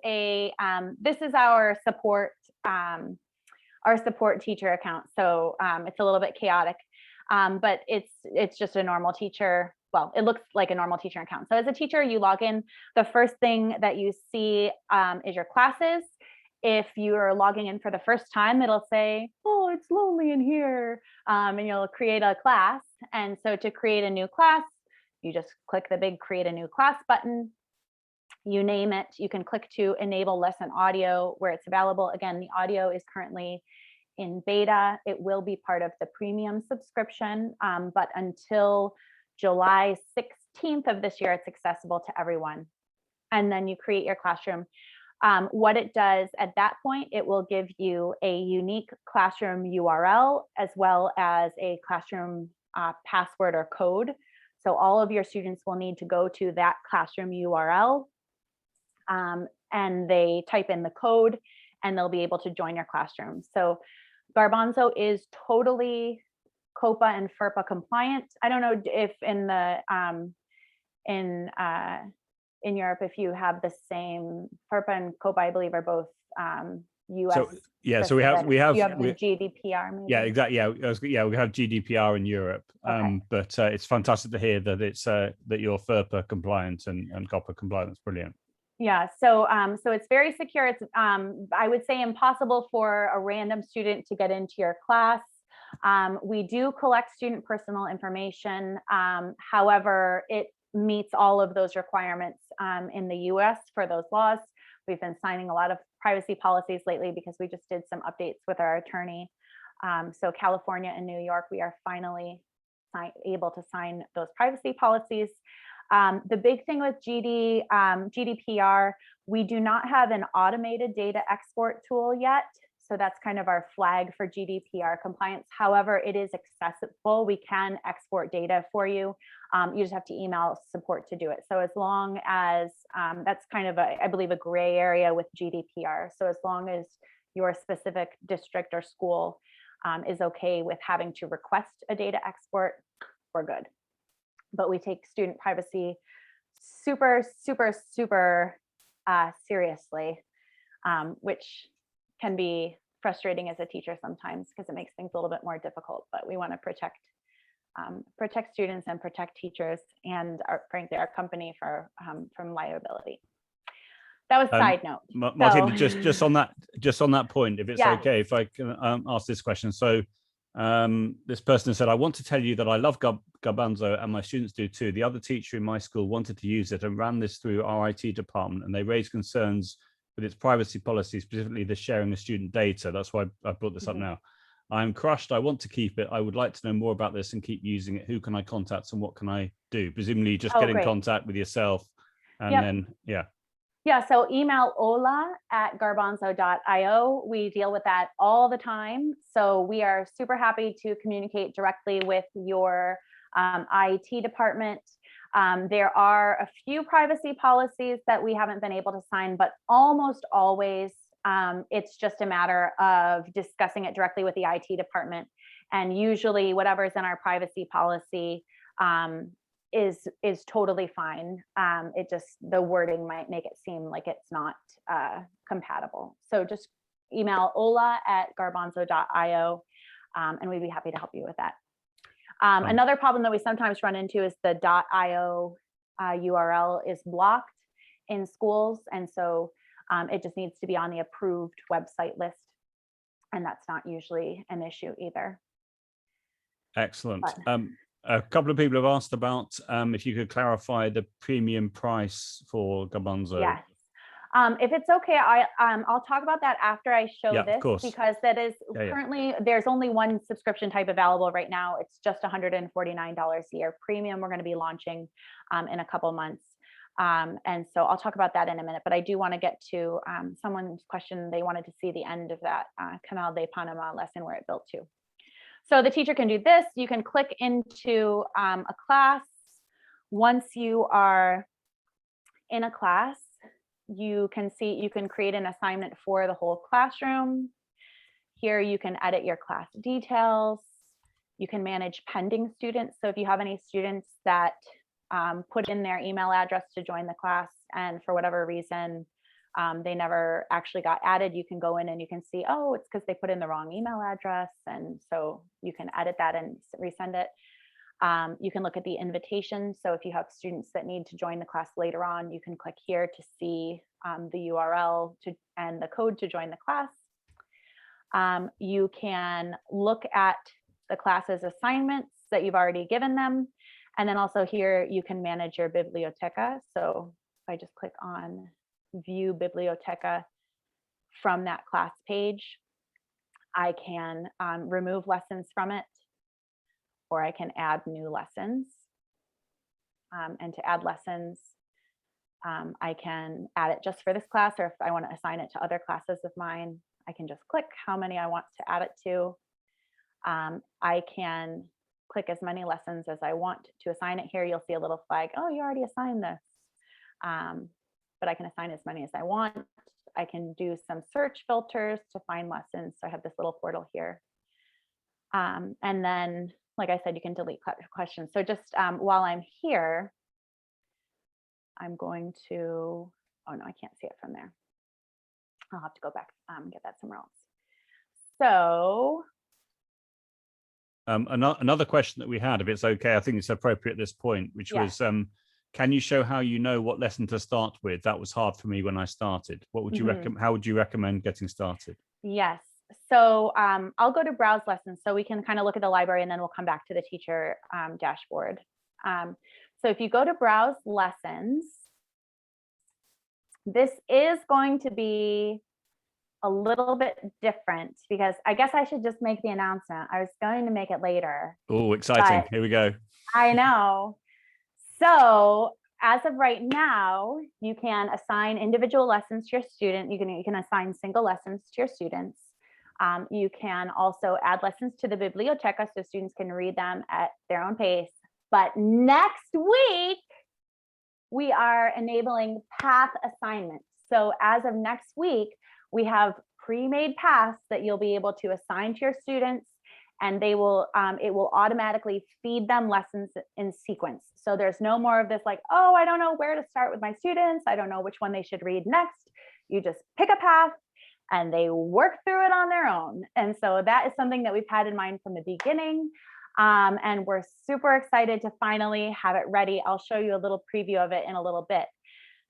this is our support teacher account. So it's a little bit chaotic, but it's just a normal teacher. Well, it looks like a normal teacher account. So as a teacher, you log in. The first thing that you see is your classes. If you're logging in for the first time, it'll say, oh, it's lonely in here. And you'll create a class. And so to create a new class, you just click the big create a new class button. You name it. You can click to enable lesson audio where it's available. Again, the audio is currently in beta. It will be part of the premium subscription, but until July 16th of this year, it's accessible to everyone. And then you create your classroom. What it does at that point, it will give you a unique classroom URL as well as a classroom password or code. So all of your students will need to go to that classroom URL and they type in the code and they'll be able to join your classroom. So Garbanzo is totally COPA and FERPA compliant. I don't know if in Europe, if you have the same, FERPA and COPA, I believe, are both US. So yeah, so we have the GDPR. Maybe. Yeah, exactly. Yeah, we have GDPR in Europe, okay. But it's fantastic to hear that it's that you're FERPA compliant and COPA compliant. That's brilliant. Yeah, so so it's very secure. It's I would say impossible for a random student to get into your class. We do collect student personal information. However, it meets all of those requirements in the US for those laws. We've been signing a lot of privacy policies lately because we just did some updates with our attorney. So California and New York, we are finally able to sign those privacy policies. The big thing with GDPR, we do not have an automated data export tool yet. So that's kind of our flag for GDPR compliance. However, it is accessible. We can export data for you. You just have to email support to do it. So as long as that's kind of I believe a gray area with GDPR. So as long as your specific district or school is okay with having to request a data export, we're good. But we take student privacy super, super, super seriously, which can be frustrating as a teacher sometimes because it makes things a little bit more difficult, but we want to protect students and protect teachers and frankly our company from liability. That was side note. Martina, just on that point, if it's okay, if I can ask this question. So this person said, I want to tell you that I love Garbanzo and my students do too. The other teacher in my school wanted to use it and ran this through our IT department, and they raised concerns with its privacy policy, specifically the sharing of student data. That's why I brought this up now. I'm crushed. I want to keep it. I would like to know more about this and keep using it. Who can I contact and what can I do? Presumably just get in contact with yourself and then, Yeah, so email ola@garbanzo.io. We deal with that all the time. So we are super happy to communicate directly with your IT department. There are a few privacy policies that we haven't been able to sign, but almost always it's just a matter of discussing it directly with the IT department. And usually whatever's in our privacy policy is totally fine. It just, the wording might make it seem like it's not compatible. So just email ola@garbanzo.io and we'd be happy to help you with that. Another problem that we sometimes run into is the .io URL is blocked in schools. And so it just needs to be on the approved website list. And that's not usually an issue either. Excellent. A couple of people have asked about if you could clarify the premium price for Garbanzo. Yes. If it's okay, I'll talk about that after I show this, because that is currently there's only one subscription type available right now. It's just $149 a year. Premium we're going to be launching in a couple months. And so I'll talk about that in a minute, but I do want to get to someone's question. They wanted to see the end of that Canal de Panama lesson where it built to. So the teacher can do this. You can click into a class. Once you are in a class, you can create an assignment for the whole classroom. Here you can edit your class details. You can manage pending students. So if you have any students that put in their email address to join the class, and for whatever reason, they never actually got added, you can go in and you can see, oh, it's because they put in the wrong email address. And so you can edit that and resend it. You can look at the invitation. So if you have students that need to join the class later on, you can click here to see the URL and the code to join the class. You can look at the class's assignments that you've already given them. And then also here, you can manage your Biblioteca. So if I just click on View Biblioteca from that class page, I can remove lessons from it, or I can add new lessons. And to add lessons, I can add it just for this class, or if I want to assign it to other classes of mine, I can just click how many I want to add it to. I can click as many lessons as I want to assign it here. You'll see a little flag, oh, you already assigned this. But I can assign as many as I want. I can do some search filters to find lessons. So I have this little portal here. And then, like I said, you can delete questions. So just while I'm here, I'm going to, oh no, I can't see it from there. I'll have to go back and get that somewhere else. So another question that we had, if it's okay, I think it's appropriate at this point, which was, can you show how you know what lesson to start with? That was hard for me when I started. What would you recommend? How would you recommend getting started? Yes. So I'll go to browse lessons so we can kind of look at the library, and then we'll come back to the teacher dashboard. So if you go to browse lessons, this is going to be a little bit different, because I guess I should just make the announcement. I was going to make it later. Oh, exciting. Here we go. I know. So as of right now, you can assign individual lessons to your student. You can assign single lessons to your students. You can also add lessons to the Biblioteca so students can read them at their own pace. But next week, we are enabling path assignments. So as of next week, we have pre-made paths that you'll be able to assign to your students, and they will it will automatically feed them lessons in sequence. So there's no more of this like, oh, I don't know where to start with my students. I don't know which one they should read next. You just pick a path and they work through it on their own. And so that is something that we've had in mind from the beginning. And we're super excited to finally have it ready. I'll show you a little preview of it in a little bit.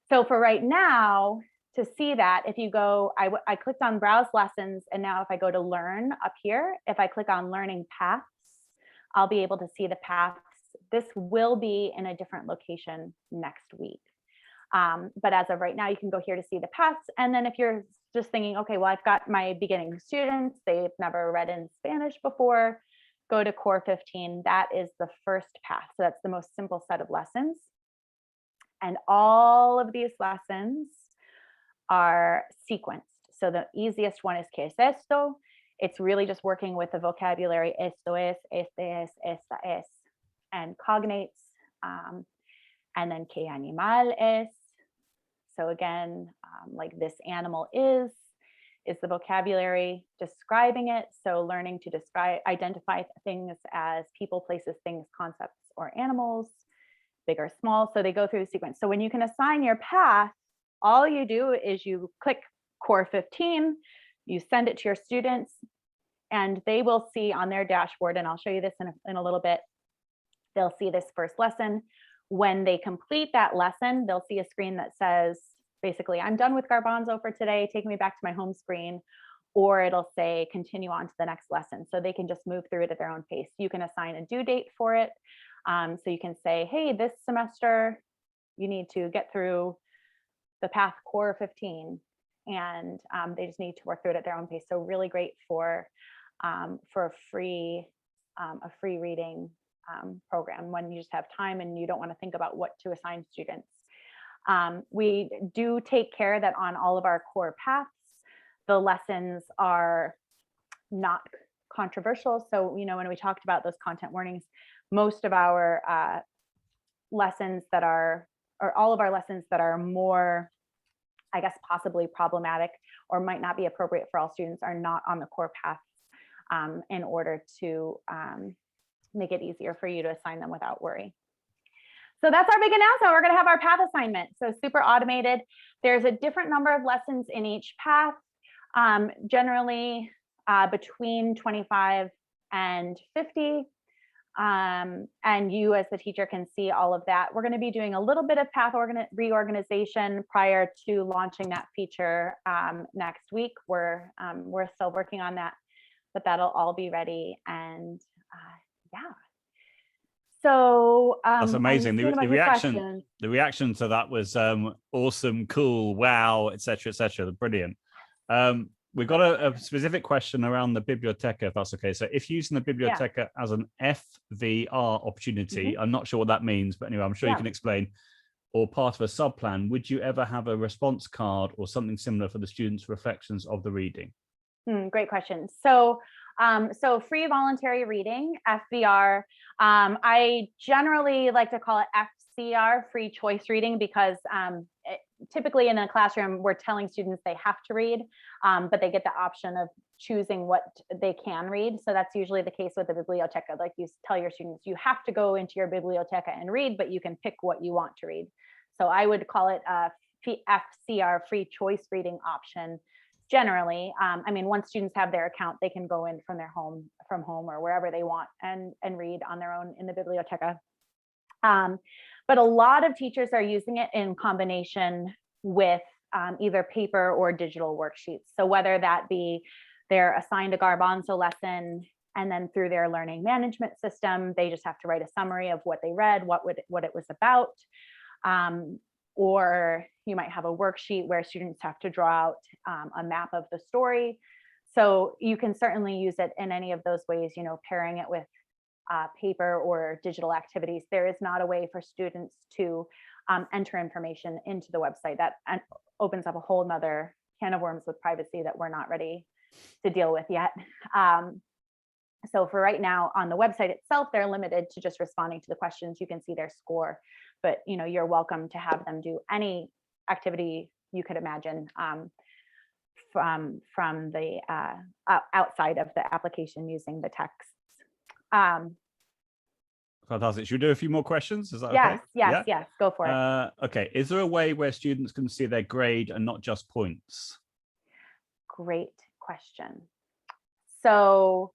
So for right now, to see that, if you go, I clicked on browse lessons, and now if I go to learn up here, if I click on learning paths, I'll be able to see the paths. This will be in a different location next week. But as of right now, you can go here to see the paths. And then if you're just thinking, okay, well, I've got my beginning students, they've never read in Spanish before, go to Core 15. That is the first path. So that's the most simple set of lessons. And all of these lessons are sequenced. So the easiest one is ¿Qué es esto? It's really just working with the vocabulary esto es, este es, esta es, and cognates. And then ¿Qué animal es? So again, like this animal is the vocabulary describing it. So learning to identify things as people, places, things, concepts, or animals, big or small. So they go through the sequence. So when you can assign your path, all you do is you click Core 15, you send it to your students, and they will see on their dashboard, and I'll show you this in a little bit, they'll see this first lesson. When they complete that lesson, they'll see a screen that says, basically, I'm done with Garbanzo for today, take me back to my home screen, or it'll say, continue on to the next lesson. So they can just move through it at their own pace. You can assign a due date for it. So you can say, hey, this semester, you need to get through the path Core 15, and they just need to work through it at their own pace. So really great for a free reading program when you just have time and you don't want to think about what to assign students. We do take care that on all of our core paths, the lessons are not controversial. So, when we talked about those content warnings, most of our lessons that are, or all of our lessons that are more, I guess, possibly problematic or might not be appropriate for all students are not on the core paths in order to make it easier for you to assign them without worry. So that's our big announcement. We're going to have our path assignment. So super automated. There's a different number of lessons in each path, generally between 25 and 50. And you as the teacher can see all of that. We're going to be doing a little bit of path reorganization prior to launching that feature next week. We're still working on that, but that'll all be ready. And yeah. So that's amazing. The reaction to that was awesome, cool, wow, etc., etc. Brilliant. We've got a specific question around the Biblioteca, if that's okay. So if using the Biblioteca as an FVR opportunity, I'm not sure what that means, but anyway, I'm sure you can explain, or part of a sub-plan, would you ever have a response card or something similar for the students' reflections of the reading? Great question. So free voluntary reading, FVR. I generally like to call it FCR, free choice reading, because typically in a classroom, we're telling students they have to read, but they get the option of choosing what they can read. So that's usually the case with the Biblioteca. Like you tell your students, you have to go into your Biblioteca and read, but you can pick what you want to read. So I would call it a FCR, free choice reading option. Generally, I mean, once students have their account, they can go in from home or wherever they want and read on their own in the Biblioteca. But a lot of teachers are using it in combination with either paper or digital worksheets. So whether that be they're assigned a Garbanzo lesson, and then through their learning management system, they just have to write a summary of what they read, what it was about. Or you might have a worksheet where students have to draw out a map of the story. So you can certainly use it in any of those ways, pairing it with paper or digital activities. There is not a way for students to enter information into the website. That opens up a whole nother can of worms with privacy that we're not ready to deal with yet. So for right now on the website itself, they're limited to just responding to the questions. You can see their score, but you're welcome to have them do any activity you could imagine from the outside of the application using the texts. Fantastic. Should we do a few more questions? Is that okay? Yes, go for it. Okay. Is there a way where students can see their grade and not just points? Great question. So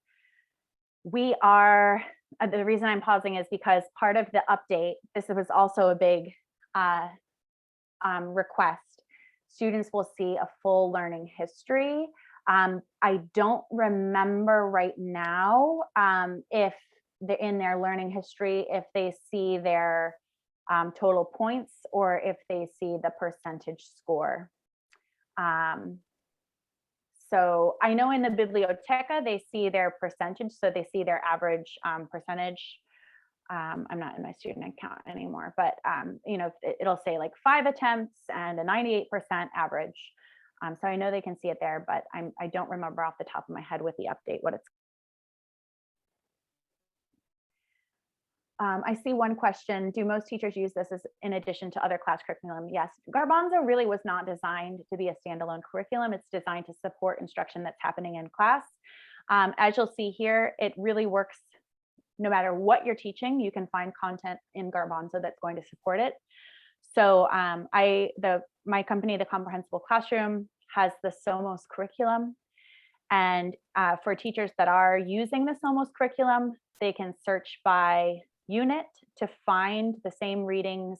the reason I'm pausing is because part of the update, this was also a big request. Students will see a full learning history. I don't remember right now if in their learning history, if they see their total points or if they see the percentage score. So I know in the Biblioteca, they see their percentage. So they see their average percentage. I'm not in my student account anymore, but it'll say like 5 attempts and a 98% average. So I know they can see it there, but I don't remember off the top of my head with the update what it's. I see one question. Do most teachers use this as in addition to other class curriculum? Yes. Garbanzo really was not designed to be a standalone curriculum. It's designed to support instruction that's happening in class. As you'll see here, it really works no matter what you're teaching. You can find content in Garbanzo that's going to support it. So my company, the Comprehensible Classroom, has the Somos curriculum. And for teachers that are using the Somos curriculum, they can search by unit to find the same readings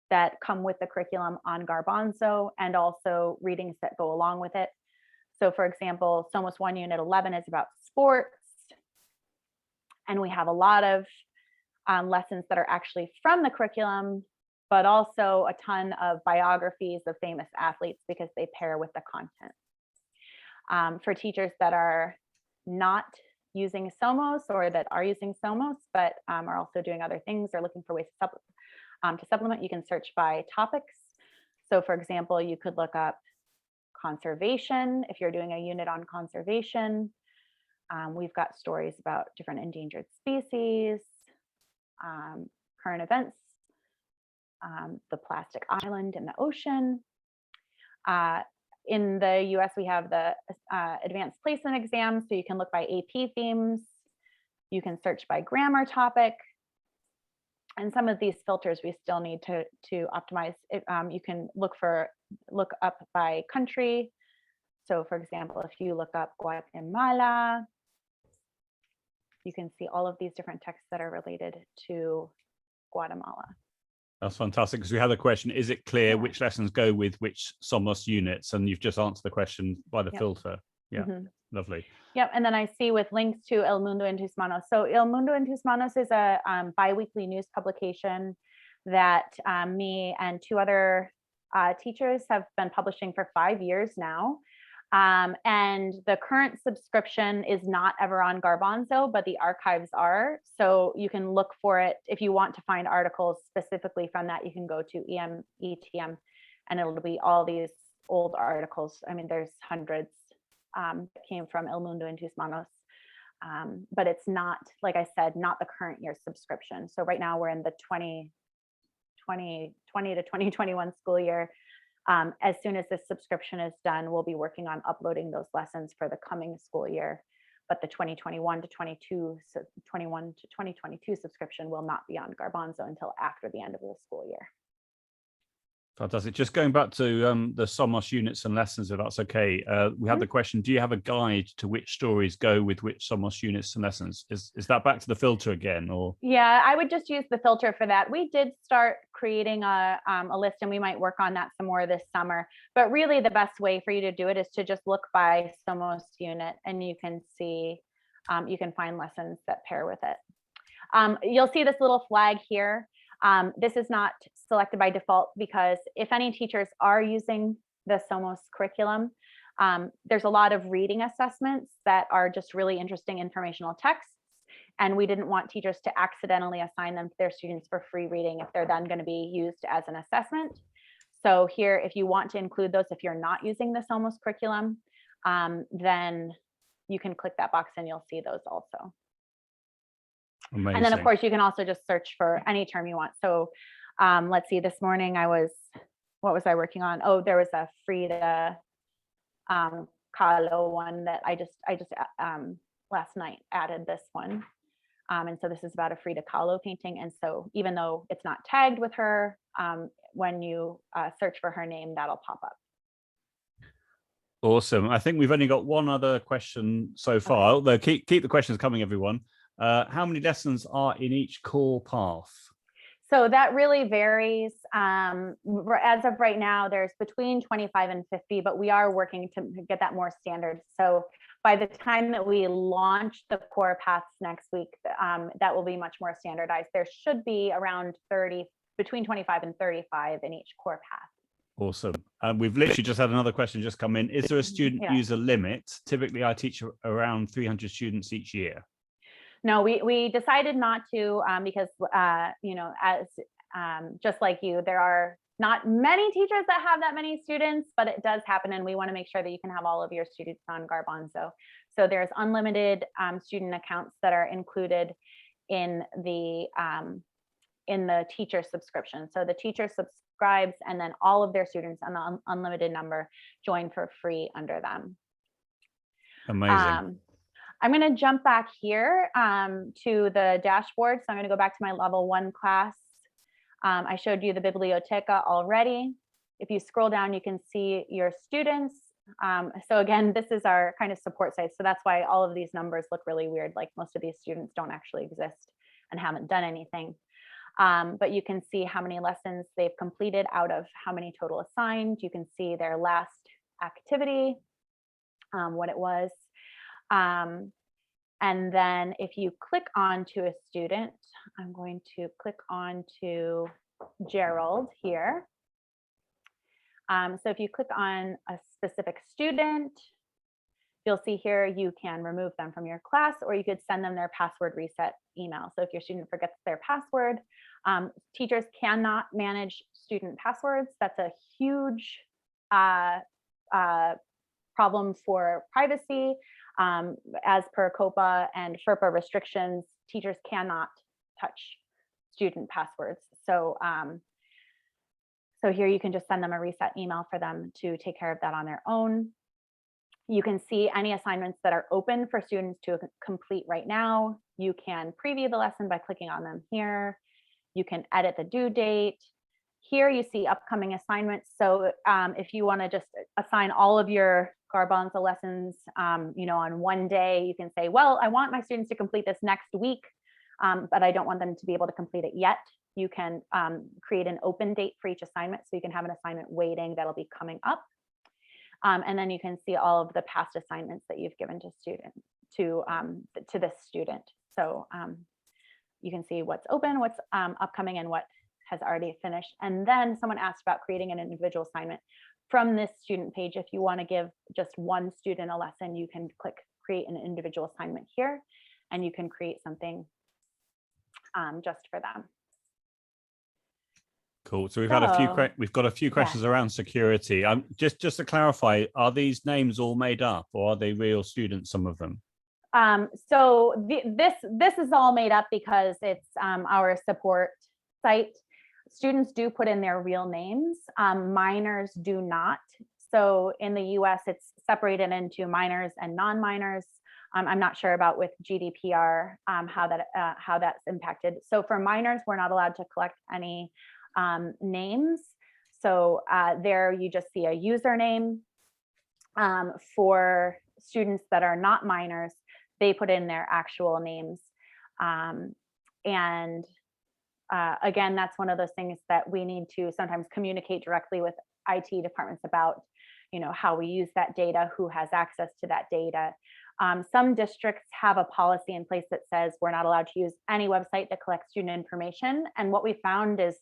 that come with the curriculum on Garbanzo and also readings that go along with it. So for example, Somos 1 Unit 11 is about sports. And we have a lot of lessons that are actually from the curriculum, but also a ton of biographies of famous athletes because they pair with the content. For teachers that are not using Somos or that are using Somos, but are also doing other things or looking for ways to supplement, you can search by topics. So for example, you could look up conservation. If you're doing a unit on conservation, we've got stories about different endangered species, current events, the plastic island in the ocean. In the US, we have the advanced placement exam, so you can look by AP themes. You can search by grammar topic. And some of these filters we still need to optimize. You can look up by country. So for example, if you look up Guatemala, you can see all of these different texts that are related to Guatemala. That's fantastic, because we had a question, is it clear which lessons go with which Somos units? And you've just answered the question by the filter. Yeah, lovely. Yep, and then I see with links to El Mundo en Tus Manos. So El Mundo en Tus Manos is a bi-weekly news publication that me and two other teachers have been publishing for 5 years now. And the current subscription is not ever on Garbanzo, but the archives are. So you can look for it. If you want to find articles specifically from that, you can go to ETM and it'll be all these old articles. I mean, there's hundreds that came from El Mundo en Tus Manos. But it's not, like I said, not the current year subscription. So right now we're in the 2020 to 2021 school year. As soon as this subscription is done, we'll be working on uploading those lessons for the coming school year. But the 2021 to 2022 subscription will not be on Garbanzo until after the end of the school year. Fantastic. Just going back to the Somos units and lessons, if that's okay. We had the question, do you have a guide to which stories go with which Somos units and lessons? Is that back to the filter again, or? Yeah, I would just use the filter for that. We did start creating a list, and we might work on that some more this summer. But really the best way for you to do it is to just look by Somos unit, and you can see, you can find lessons that pair with it. You'll see this little flag here. This is not selected by default, because if any teachers are using the Somos curriculum, there's a lot of reading assessments that are just really interesting informational texts. And we didn't want teachers to accidentally assign them to their students for free reading if they're then going to be used as an assessment. So here, if you want to include those, if you're not using the Somos curriculum, then you can click that box and you'll see those also. Amazing. And then of course you can also just search for any term you want. So let's see, this morning what was I working on? Oh, there was a Frida Kahlo one that I just last night added this one. And so this is about a Frida Kahlo painting. And so even though it's not tagged with her, when you search for her name, that'll pop up. Awesome. I think we've only got one other question so far. Okay. Although keep the questions coming, everyone. How many lessons are in each core path? So that really varies. As of right now, there's between 25 and 50, but we are working to get that more standard. So by the time that we launch the core paths next week, that will be much more standardized. There should be around 30, between 25 and 35 in each core path. Awesome. We've literally just had another question just come in. Is there a student user limit? Typically, I teach around 300 students each year. No, we decided not to because, you know, as just like you, there are not many teachers that have that many students, but it does happen. And we want to make sure that you can have all of your students on Garbanzo. So there's unlimited student accounts that are included in the teacher subscription. So the teacher subscribes, and then all of their students on the unlimited number join for free under them. Amazing. I'm going to jump back here to the dashboard. So I'm going to go back to my level 1 class. I showed you the Biblioteca already. If you scroll down, you can see your students. So again, this is our kind of support site. So that's why all of these numbers look really weird. Like most of these students don't actually exist and haven't done anything. But you can see how many lessons they've completed out of how many total assigned. You can see their last activity, what it was. And then if you click on to a student, I'm going to click on to Gerald here. So if you click on a specific student, you'll see here you can remove them from your class, or you could send them their password reset email. So if your student forgets their password, teachers cannot manage student passwords. That's a huge problem for privacy. As per COPA and FERPA restrictions, teachers cannot touch student passwords. So, so here you can just send them a reset email for them to take care of that on their own. You can see any assignments that are open for students to complete right now. You can preview the lesson by clicking on them here. You can edit the due date. Here you see upcoming assignments. So if you want to just assign all of your Garbanzo lessons, on one day, you can say, well, I want my students to complete this next week, but I don't want them to be able to complete it yet. You can create an open date for each assignment. So you can have an assignment waiting that'll be coming up. And then you can see all of the past assignments that you've given to this student. So you can see what's open, what's upcoming, and what has already finished. And then someone asked about creating an individual assignment from this student page. If you want to give just one student a lesson, you can click create an individual assignment here, and you can create something just for them. Cool. So we've got a few questions around security. Just to clarify, are these names all made up, or are they real students, some of them? This is all made up because it's our support site. Students do put in their real names. Minors do not. So in the US, it's separated into minors and non-minors. I'm not sure about with GDPR how that's impacted. So for minors, we're not allowed to collect any names. So there you just see a username. For students that are not minors, they put in their actual names. Again, that's one of those things that we need to sometimes communicate directly with IT departments about, how we use that data, who has access to that data. Some districts have a policy in place that says we're not allowed to use any website that collects student information. And what we found is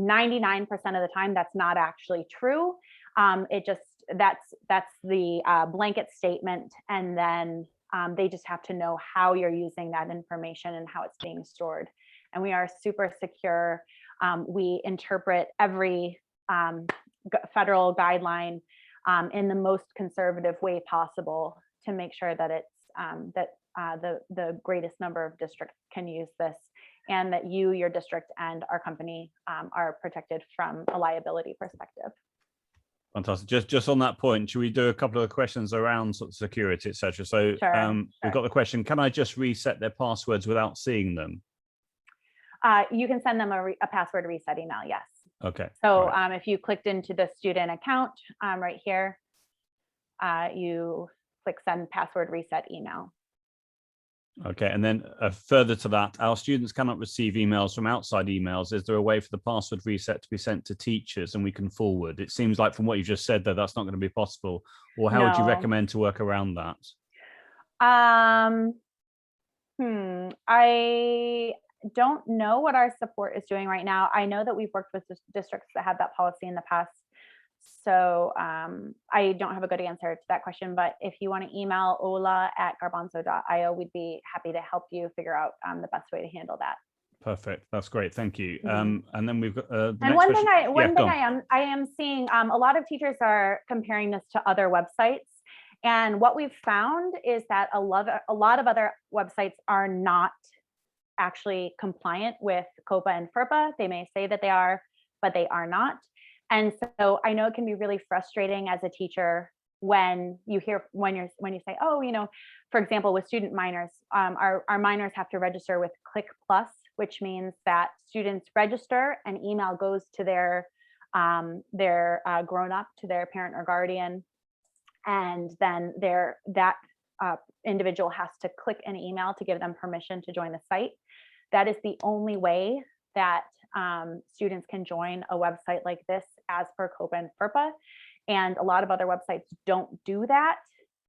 99% of the time that's not actually true. That's the blanket statement, and then they just have to know how you're using that information and how it's being stored. And we are super secure. We interpret every federal guideline in the most conservative way possible to make sure that it's the greatest number of districts can use this, and that you, your district, and our company are protected from a liability perspective. Fantastic. Just on that point, should we do a couple of questions around sort of security, etc.? So Sure. We've got the question: can I just reset their passwords without seeing them? You can send them a password reset email. Yes. Okay. So right. If you clicked into the student account right here, you click send password reset email. Okay, and then further to that, our students cannot receive emails from outside emails. Is there a way for the password reset to be sent to teachers and we can forward? It seems like from what you just said that that's not going to be possible. Or how would you recommend to work around that? I don't know what our support is doing right now. I know that we've worked with districts that have that policy in the past. So I don't have a good answer to that question, but if you want to email ola@garbanzo.io, we'd be happy to help you figure out the best way to handle that. Perfect. That's great. Thank you. Mm-hmm. And then we've got the and next one question. thing I am seeing a lot of teachers are comparing this to other websites. And what we've found is that a lot of other websites are not actually compliant with COPA and FERPA. They may say that they are, but they are not. And so I know it can be really frustrating as a teacher when you say, oh, for example, with student minors, our minors have to register with Click Plus, which means that students register and email goes to their grown up, to their parent or guardian, and then that individual has to click an email to give them permission to join the site. That is the only way that students can join a website like this as per COPA and FERPA. And a lot of other websites don't do that.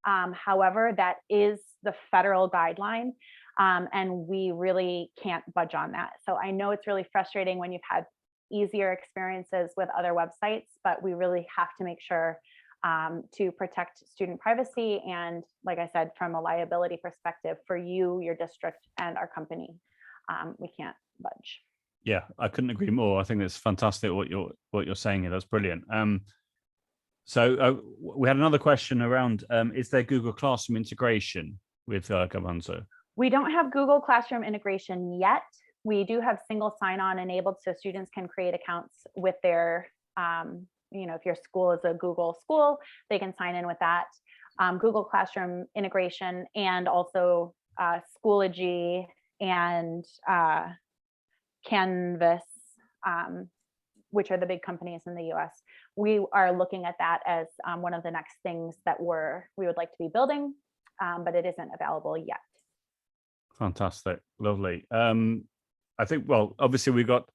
However, that is the federal guideline, and we really can't budge on that. So I know it's really frustrating when you've had easier experiences with other websites, but we really have to make sure to protect student privacy. And like I said, from a liability perspective for you, your district, and our company, we can't budge. Yeah, I couldn't agree more. I think it's fantastic what you're saying here. That's brilliant. So we had another question around, is there Google Classroom integration with Garbanzo? We don't have Google Classroom integration yet. We do have single sign-on enabled, so students can create accounts with their, if your school is a Google school, they can sign in with that. Google Classroom integration, and also Schoology and Canvas, which are the big companies in the US. We are looking at that as one of the next things that we would like to be building, but it isn't available yet. Fantastic, lovely. I think, well, obviously we've got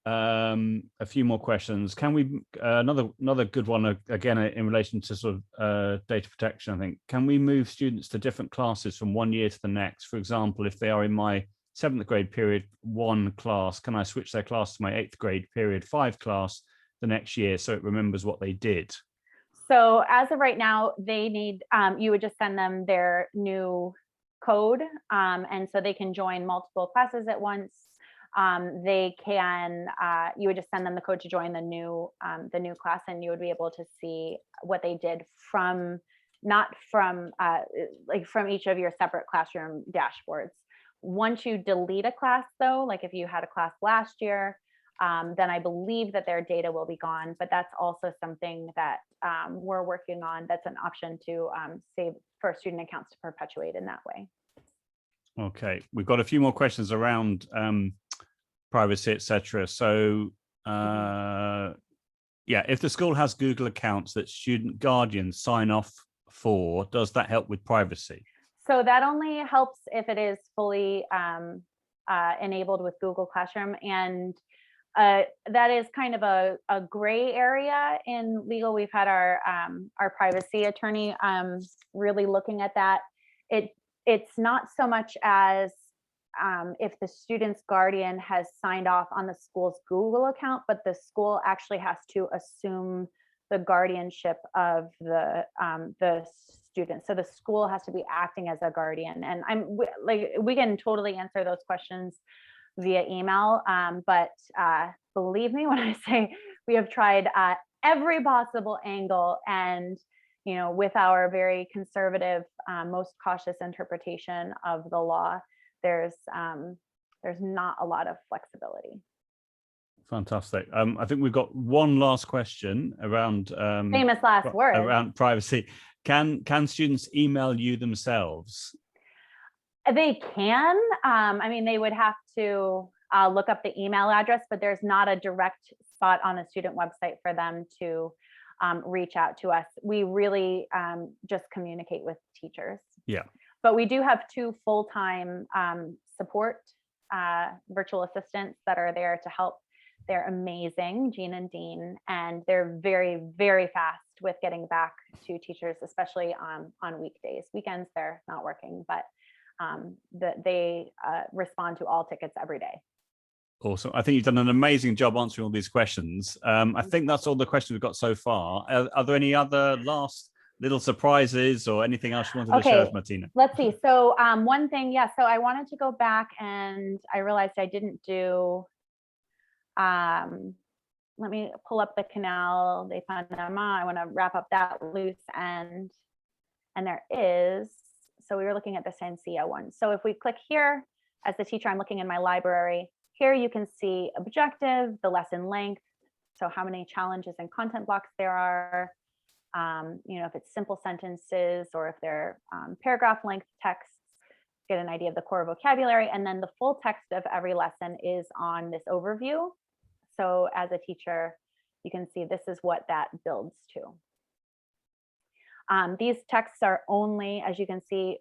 a few more questions. Can we another good one again in relation to sort of data protection? I think, can we move students to different classes from one year to the next? For example, if they are in my 7th grade period 1 class, can I switch their class to my 8th grade period 5 class the next year so it remembers what they did? So as of right now, they need, you would just send them their new code, and so they can join multiple classes at once. They can, you would just send them the code to join the new class, and you would be able to see what they did from, not from like from each of your separate classroom dashboards. Once you delete a class though, like if you had a class last year, then I believe that their data will be gone, but that's also something that we're working on. That's an option to save for student accounts to perpetuate in that way. Okay, we've got a few more questions around privacy, etc. So yeah, if the school has Google accounts that student guardians sign off for, does that help with privacy? So that only helps if it is fully enabled with Google Classroom, and that is kind of a gray area in legal. We've had our privacy attorney really looking at that. It's not so much as if the student's guardian has signed off on the school's Google account, but the school actually has to assume the guardianship of the student. So the school has to be acting as a guardian. And we can totally answer those questions via email, but believe me when I say we have tried every possible angle, and with our very conservative, most cautious interpretation of the law, there's not a lot of flexibility. Fantastic. I think we've got one last question around famous last word around privacy. Can students email you themselves? They can. I mean, they would have to look up the email address, but there's not a direct spot on the student website for them to reach out to us. We really just communicate with teachers. Yeah. But we do have 2 full-time support virtual assistants that are there to help. They're amazing, Jean and Dean, and they're very, very fast with getting back to teachers, especially on weekdays. Weekends, they're not working, but they respond to all tickets every day. Awesome. I think you've done an amazing job answering all these questions. I think that's all the questions we've got so far. Are there any other last little surprises or anything else you wanted to share with Martina? Let's see. So one thing, so I wanted to go back, and I realized I didn't do, let me pull up the Canal de Panama. I want to wrap up that loose end. And there is, so we were looking at the Sencilla one. So if we click here, as the teacher, I'm looking in my library. Here you can see objective, the lesson length, so how many challenges and content blocks there are, if it's simple sentences or if they're paragraph length texts, get an idea of the core vocabulary, and then the full text of every lesson is on this overview. So as a teacher, you can see this is what that builds to. These texts are only, as you can see,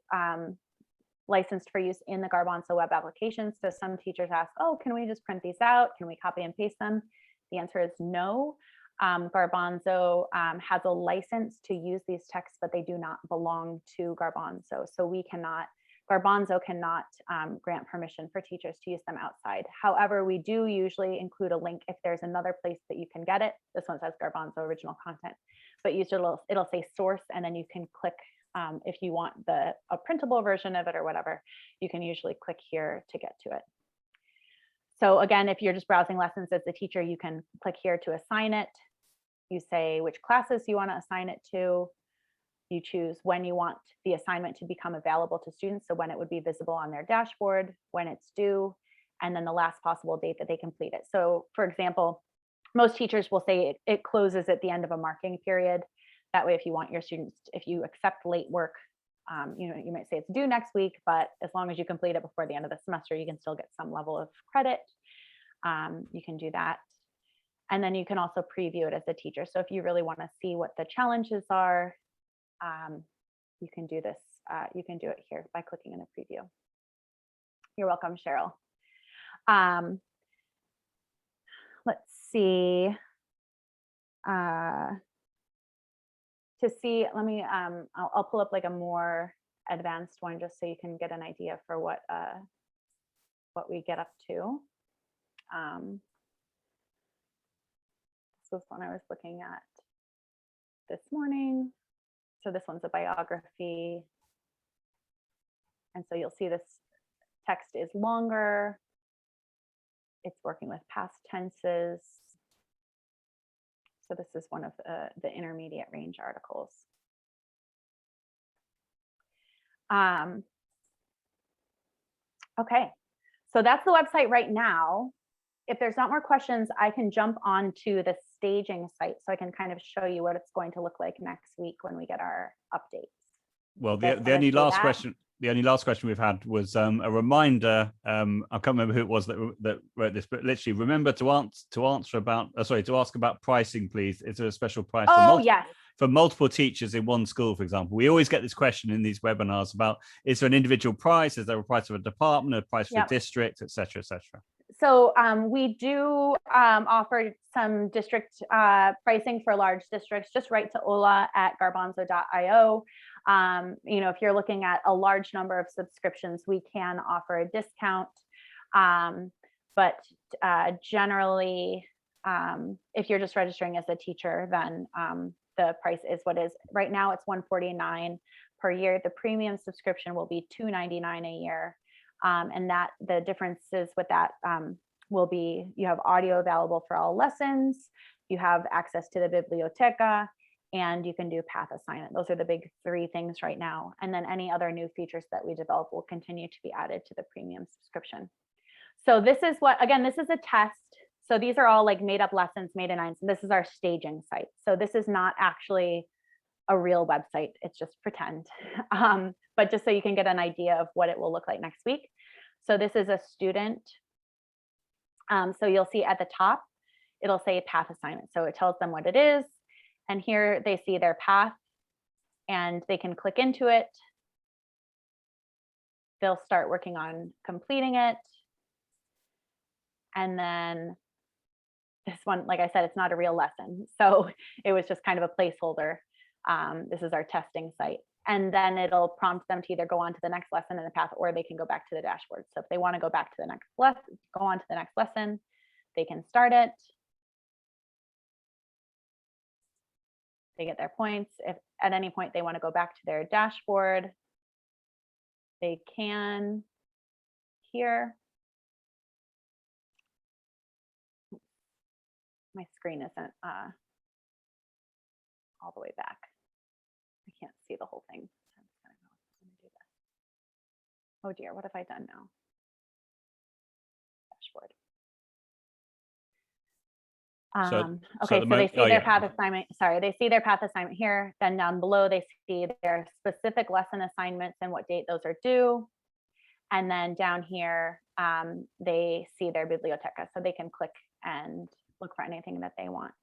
licensed for use in the Garbanzo web application. So some teachers ask, oh, can we just print these out? Can we copy and paste them? The answer is no. Garbanzo has a license to use these texts, but they do not belong to Garbanzo. So Garbanzo cannot grant permission for teachers to use them outside. However, we do usually include a link if there's another place that you can get it. This one says Garbanzo original content, but usually it'll say source, and then you can click if you want a printable version of it or whatever, you can usually click here to get to it. So again, if you're just browsing lessons as a teacher, you can click here to assign it. You say which classes you want to assign it to. You choose when you want the assignment to become available to students, so when it would be visible on their dashboard, when it's due, and then the last possible date that they complete it. So for example, most teachers will say it closes at the end of a marking period. That way, if you want your students, if you accept late work, you might say it's due next week, but as long as you complete it before the end of the semester, you can still get some level of credit. You can do that. And then you can also preview it as a teacher. So if you really want to see what the challenges are, you can do this. You can do it here by clicking in the preview. You're welcome, Cheryl. Let's see. To see, let me, I'll pull up like a more advanced one just so you can get an idea for what we get up to. This was one I was looking at this morning. So this one's a biography. And so you'll see this text is longer. It's working with past tenses. So this is one of the intermediate range articles. Okay, so that's the website right now. If there's not more questions, I can jump on to the staging site so I can kind of show you what it's going to look like next week when we get our updates. Well, the only last question we've had was a reminder. I can't remember who it was that wrote this, but literally remember to ask about pricing, please. Is there a special price for multiple teachers in one school, for example? We always get this question in these webinars about, is there an individual price? Is there a price for a department, a price for a district, et cetera, et cetera? So we do offer some district pricing for large districts. Just write to Ola at garbanzo.io. If you're looking at a large number of subscriptions, we can offer a discount. But generally, if you're just registering as a teacher, then the price is what is. Right now, it's $149 per year. The premium subscription will be $299 a year. And that the differences with that will be, you have audio available for all lessons, you have access to the Biblioteca, and you can do path assignment. Those are the big three things right now. And then any other new features that we develop will continue to be added to the premium subscription. So this is this is a test. So these are all like made up lessons, made in nines, and this is our staging site. So this is not actually a real website, it's just pretend. But just so you can get an idea of what it will look like next week. So this is a student. So you'll see at the top, it'll say path assignment. So it tells them what it is. And here they see their path and they can click into it. They'll start working on completing it. And then this one, like I said, it's not a real lesson. So it was just kind of a placeholder. This is our testing site. And then it'll prompt them to either go on to the next lesson in the path, or they can go back to the dashboard. So if they want to go back to the next lesson, go on to the next lesson, they can start it. They get their points. If at any point they want to go back to their dashboard, they can here. My screen isn't all the way back. I can't see the whole thing. So I'm just gonna go and do this. Oh dear, what have I done now? Dashboard. Okay, so they see their path assignment. Sorry, they see their path assignment here. Then down below, they see their specific lesson assignments and what date those are due. And then down here, they see their Biblioteca, so they can click and look for anything that they want.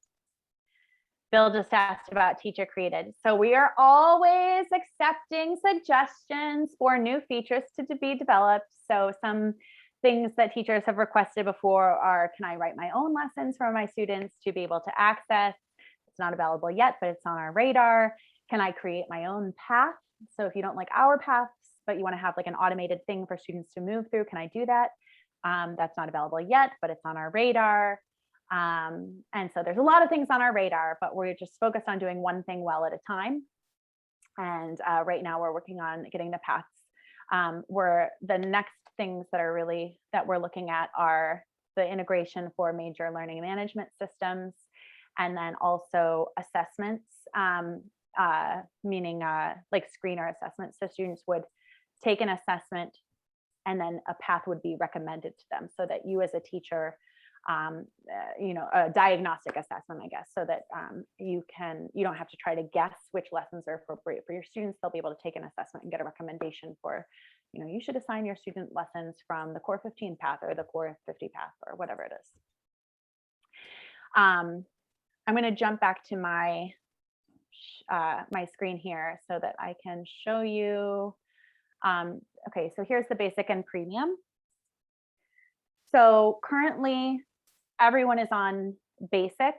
Bill just asked about teacher created. So we are always accepting suggestions for new features to be developed. So some things that teachers have requested before are, can I write my own lessons for my students to be able to access? It's not available yet, but it's on our radar. Can I create my own path? So if you don't like our paths, but you want to have like an automated thing for students to move through, can I do that? That's not available yet, but it's on our radar. And so there's a lot of things on our radar, but we're just focused on doing one thing well at a time. And right now we're working on getting the paths. Where the next things that are really that we're looking at are the integration for major learning management systems, and then also assessments, meaning like screener assessments. So students would take an assessment and then a path would be recommended to them, so that you as a teacher a diagnostic assessment, I guess, so that you don't have to try to guess which lessons are appropriate for your students. They'll be able to take an assessment and get a recommendation for, you should assign your student lessons from the Core 15 path or the Core 50 path or whatever it is. I'm going to jump back to my my screen here so that I can show you. Okay, so here's the basic and premium. So currently, everyone is on basic.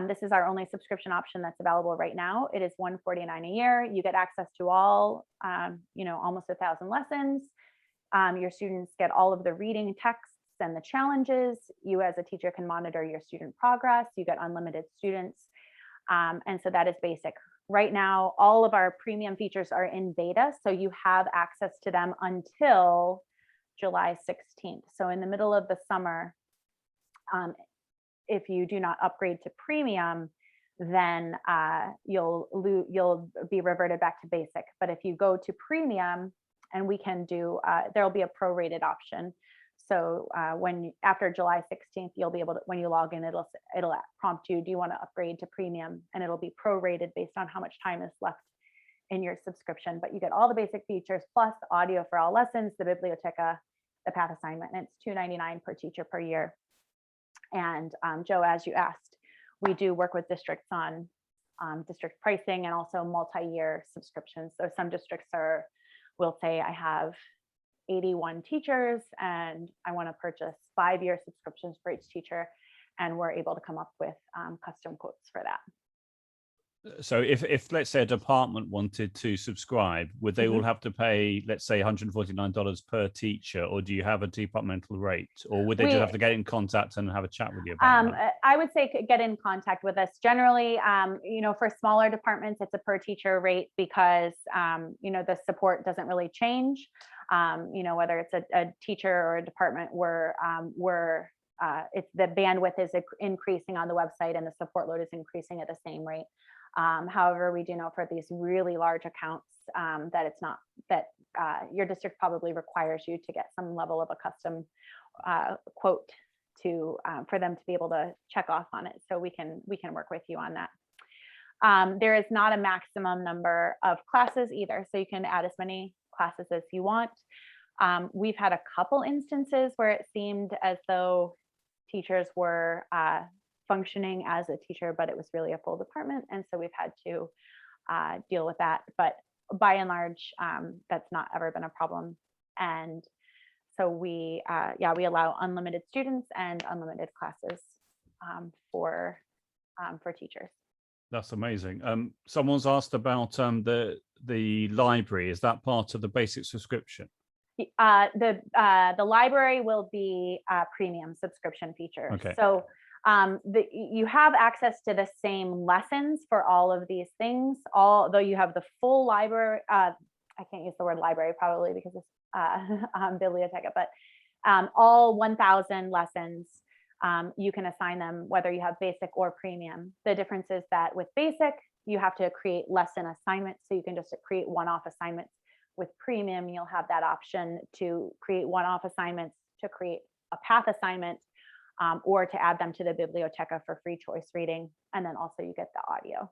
This is our only subscription option that's available right now. It is $149 a year. You get access to all, almost 1,000 lessons. Your students get all of the reading texts and the challenges. You as a teacher can monitor your student progress. You get unlimited students. And so that is basic. Right now, all of our premium features are in beta, so you have access to them until July 16th. So in the middle of the summer, if you do not upgrade to premium, then you'll be reverted back to basic. But if you go to premium, and we can do, there'll be a prorated option. So after July 16th, you'll be able to, when you log in, it'll prompt you, do you want to upgrade to premium? And it'll be prorated based on how much time is left in your subscription. But you get all the basic features plus audio for all lessons, the Biblioteca, the path assignment, and it's $299 per teacher per year. And Joe, as you asked, we do work with districts on district pricing and also multi-year subscriptions. So some districts will say, I have 81 teachers and I want to purchase 5-year subscriptions for each teacher. And we're able to come up with custom quotes for that. So if let's say a department wanted to subscribe, would they all have to pay, let's say $149 per teacher, or do you have a departmental rate, or would they just have to get in contact and have a chat with you about that? I would say get in contact with us. Generally, for smaller departments, it's a per teacher rate because, the support doesn't really change. Whether it's a teacher or a department where it's the bandwidth is increasing on the website and the support load is increasing at the same rate. However, we do know for these really large accounts that it's not that your district probably requires you to get some level of a custom quote for them to be able to check off on it. So we can work with you on that. There is not a maximum number of classes either, so you can add as many classes as you want. We've had a couple instances where it seemed as though teachers were functioning as a teacher, but it was really a full department. And so we've had to deal with that. But by and large, that's not ever been a problem. And so we allow unlimited students and unlimited classes for teachers. That's amazing. Someone's asked about the library. Is that part of the basic subscription? The library will be a premium subscription feature. Okay. So you have access to the same lessons for all of these things, although you have the full library. I can't use the word library probably because it's Biblioteca, but all 1,000 lessons, you can assign them whether you have basic or premium. The difference is that with basic, you have to create lesson assignments, so you can just create one-off assignments. With premium, you'll have that option to create one-off assignments, to create a path assignment, or to add them to the Biblioteca for free choice reading. And then also you get the audio.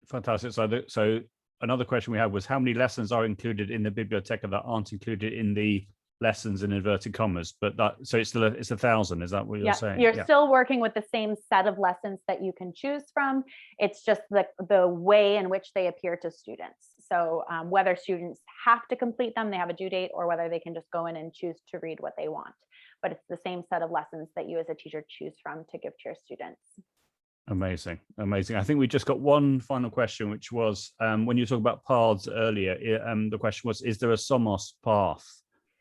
Fantastic. So another question we had was, how many lessons are included in the Biblioteca that aren't included in the lessons in inverted commas? But so it's 1,000. Is that what you're saying? You're still working with the same set of lessons that you can choose from. It's just the way in which they appear to students. So whether students have to complete them, they have a due date, or whether they can just go in and choose to read what they want. But it's the same set of lessons that you as a teacher choose from to give to your students. Amazing. I think we just got one final question, which was when you were talking about paths earlier, the question was, is there a Somos path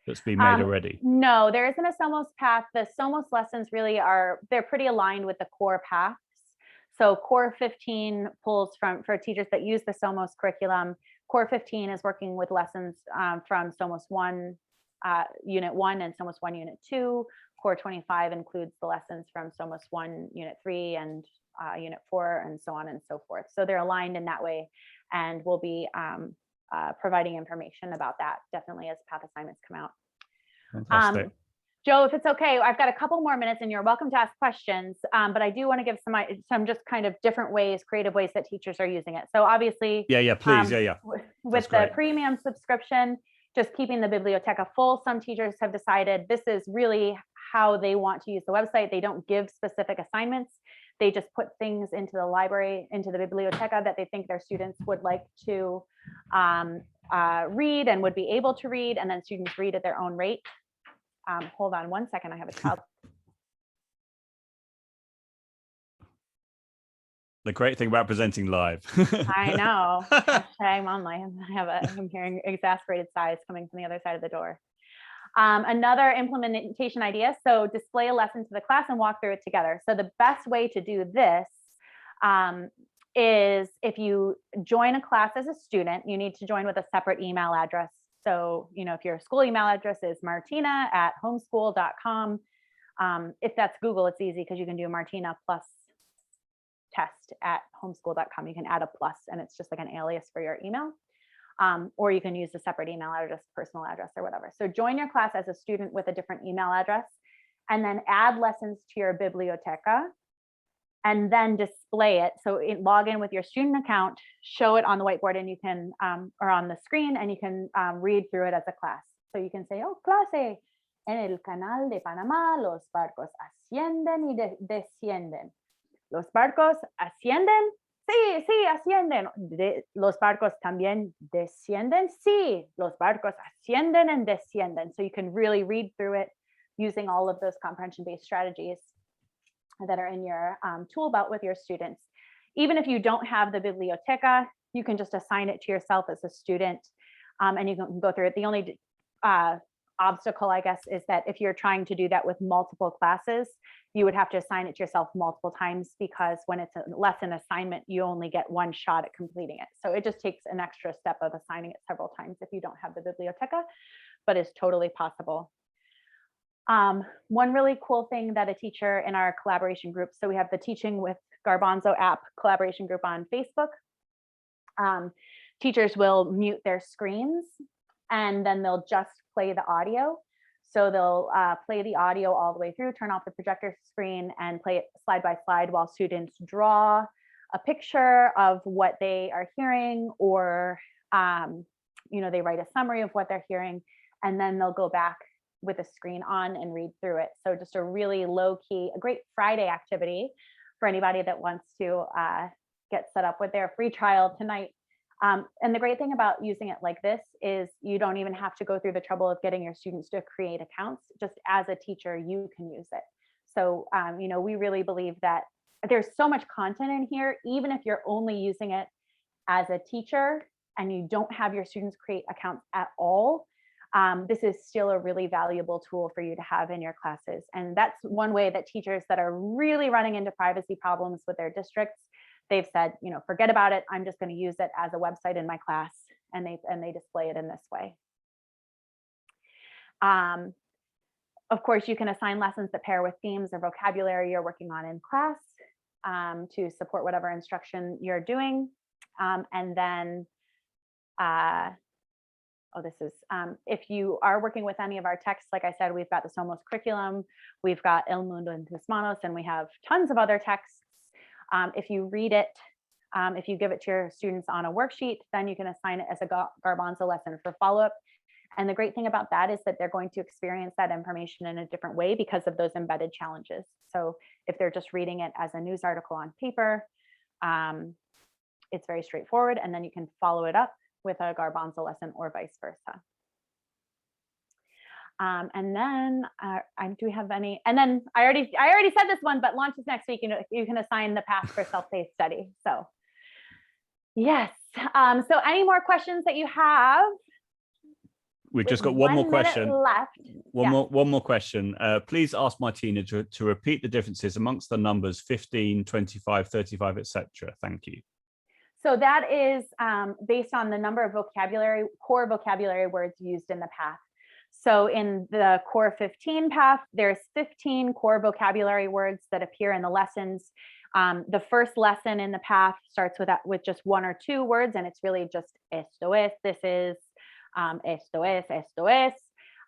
that's been made already? No, there isn't a Somos path. The Somos lessons really they're pretty aligned with the core paths. So Core 15 pulls for teachers that use the Somos curriculum. Core 15 is working with lessons from Somos 1, Unit 1 and Somos 1, Unit 2. Core 25 includes the lessons from Somos 1, Unit 3 and Unit 4, and so on and so forth. So they're aligned in that way, and we'll be providing information about that definitely as path assignments come out. Fantastic. Joe, if it's okay, I've got a couple more minutes and you're welcome to ask questions, but I do want to give some just kind of different ways, creative ways that teachers are using it. So obviously, please, with the premium subscription, just keeping the Biblioteca full, some teachers have decided this is really how they want to use the website. They don't give specific assignments. They just put things into the library, into the Biblioteca that they think their students would like to read and would be able to read, and then students read at their own rate. Hold on one second. I have a child. The great thing about presenting live. I know. I'm online. I'm hearing exasperated sighs coming from the other side of the door. Another implementation idea. So display a lesson to the class and walk through it together. So the best way to do this is if you join a class as a student, you need to join with a separate email address. So, if your school email address is martina@homeschool.com. If that's Google, it's easy because you can do Martina plus test at homeschool.com. You can add a plus and it's just like an alias for your email. Or you can use a separate email address, personal address or whatever. So join your class as a student with a different email address and then add lessons to your Biblioteca and then display it. So log in with your student account, show it on the whiteboard and you can, or on the screen, and you can read through it as a class. So you can say, oh, clase, en el canal de Panamá, los barcos ascienden y descienden. Los barcos ascienden. Sí, sí, ascienden. Los barcos también descienden. Sí, los barcos ascienden and descienden. So you can really read through it using all of those comprehension-based strategies that are in your tool belt with your students. Even if you don't have the Biblioteca, you can just assign it to yourself as a student and you can go through it. The only obstacle, I guess, is that if you're trying to do that with multiple classes, you would have to assign it to yourself multiple times because when it's a lesson assignment, you only get one shot at completing it. So it just takes an extra step of assigning it several times if you don't have the Biblioteca, but it's totally possible. One really cool thing that a teacher in our collaboration group, so we have the Teaching with Garbanzo app collaboration group on Facebook. Teachers will mute their screens and then they'll just play the audio. So they'll play the audio all the way through, turn off the projector screen and play it slide by slide while students draw a picture of what they are hearing or, they write a summary of what they're hearing, and then they'll go back with a screen on and read through it. So just a really low key, a great Friday activity for anybody that wants to get set up with their free trial tonight. And the great thing about using it like this is you don't even have to go through the trouble of getting your students to create accounts. Just as a teacher, you can use it. So, we really believe that there's so much content in here, even if you're only using it as a teacher and you don't have your students create accounts at all. This is still a really valuable tool for you to have in your classes. And that's one way that teachers that are really running into privacy problems with their districts, they've said, forget about it. I'm just going to use it as a website in my class, and they display it in this way. Of course, you can assign lessons that pair with themes or vocabulary you're working on in class to support whatever instruction you're doing. And then, if you are working with any of our texts, like I said, we've got the Somos curriculum, we've got El Mundo en tus manos, and we have tons of other texts. If you read it, if you give it to your students on a worksheet, then you can assign it as a Garbanzo lesson for follow-up. And the great thing about that is that they're going to experience that information in a different way because of those embedded challenges. So if they're just reading it as a news article on paper, it's very straightforward. And then you can follow it up with a Garbanzo lesson or vice versa. And then do we have any? And then I already said this one, but launches next week. You can assign the path for self-paced study. So yes. So any more questions that you have? We've just got one more question left. One more question. Please ask Martina to repeat the differences amongst the numbers 15, 25, 35, etc. Thank you. So that is based on the number of core vocabulary words used in the path. So in the core 15 path, there's 15 core vocabulary words that appear in the lessons. The first lesson in the path starts with just one or two words, and it's really just esto es, this is, esto es, esto es.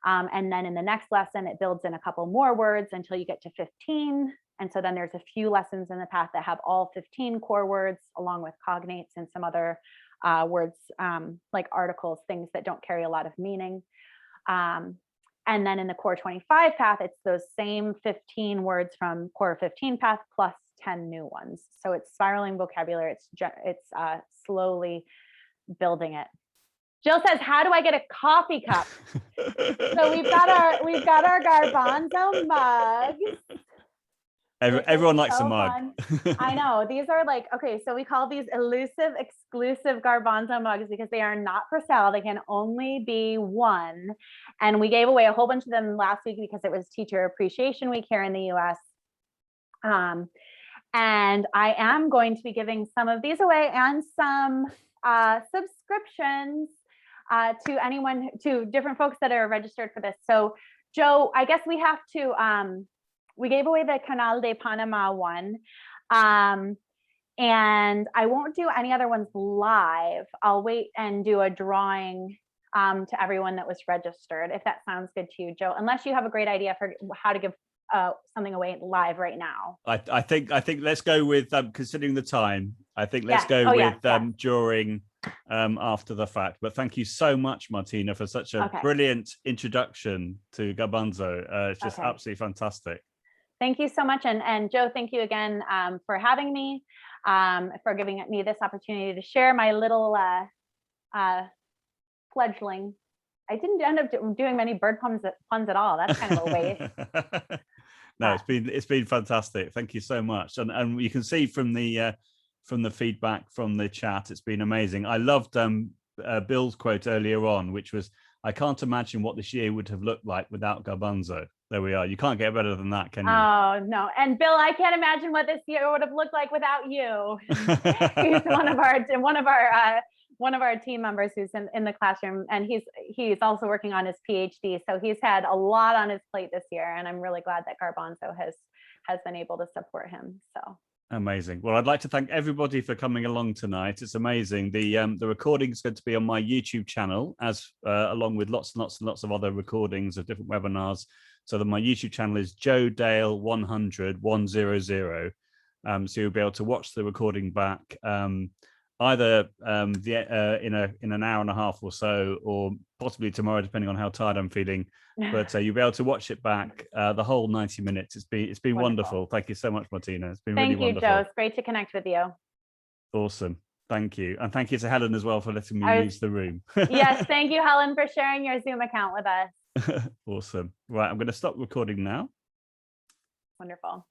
And then in the next lesson, it builds in a couple more words until you get to 15. And so then there's a few lessons in the path that have all 15 core words, along with cognates and some other words like articles, things that don't carry a lot of meaning. And then in the core 25 path, it's those same 15 words from core 15 path plus 10 new ones. So it's spiraling vocabulary. It's slowly building it. Jill says, "How do I get a coffee cup?" So we've got our Garbanzo mugs. Everyone likes so a mug. I know. These are like, okay, so we call these elusive, exclusive Garbanzo mugs because they are not for sale. They can only be won. And we gave away a whole bunch of them last week because it was Teacher Appreciation Week here in the US. And I am going to be giving some of these away and some subscriptions to different folks that are registered for this. So Joe, I guess we have to, we gave away the Canal de Panama one. And I won't do any other ones live. I'll wait and do a drawing to everyone that was registered, if that sounds good to you, Joe, unless you have a great idea for how to give something away live right now. I think let's go with considering the time. I think let's go with during after the fact. But thank you so much, Martina, for such a brilliant introduction to Garbanzo. It's just absolutely fantastic. Thank you so much. And Joe, thank you again for having me, for giving me this opportunity to share my little fledgling. I didn't end up doing many bird puns at all. That's kind of a waste. No, it's been fantastic. Thank you so much. And you can see from the feedback from the chat, it's been amazing. I loved Bill's quote earlier on, which was, "I can't imagine what this year would have looked like without Garbanzo." There we are. You can't get better than that, can you? Oh, no. And Bill, I can't imagine what this year would have looked like without you. He's one of our team members who's in the classroom, and he's also working on his PhD. So he's had a lot on his plate this year, and I'm really glad that Garbanzo has been able to support him. So amazing. Well, I'd like to thank everybody for coming along tonight. It's amazing. The recording is going to be on my YouTube channel, as along with lots and lots of other recordings of different webinars. So that my YouTube channel is Joe Dale 100. So you'll be able to watch the recording back either in an hour and a half or so, or possibly tomorrow, depending on how tired I'm feeling. But you'll be able to watch it back the whole 90 minutes. It's been wonderful. Thank you so much, Martina. It's been really wonderful. Thank you, Joe. It's great to connect with you. Awesome. Thank you. And thank you to Helen as well for letting me use the room. Yes, thank you, Helen, for sharing your Zoom account with us. Awesome. Right, I'm going to stop recording now. Wonderful.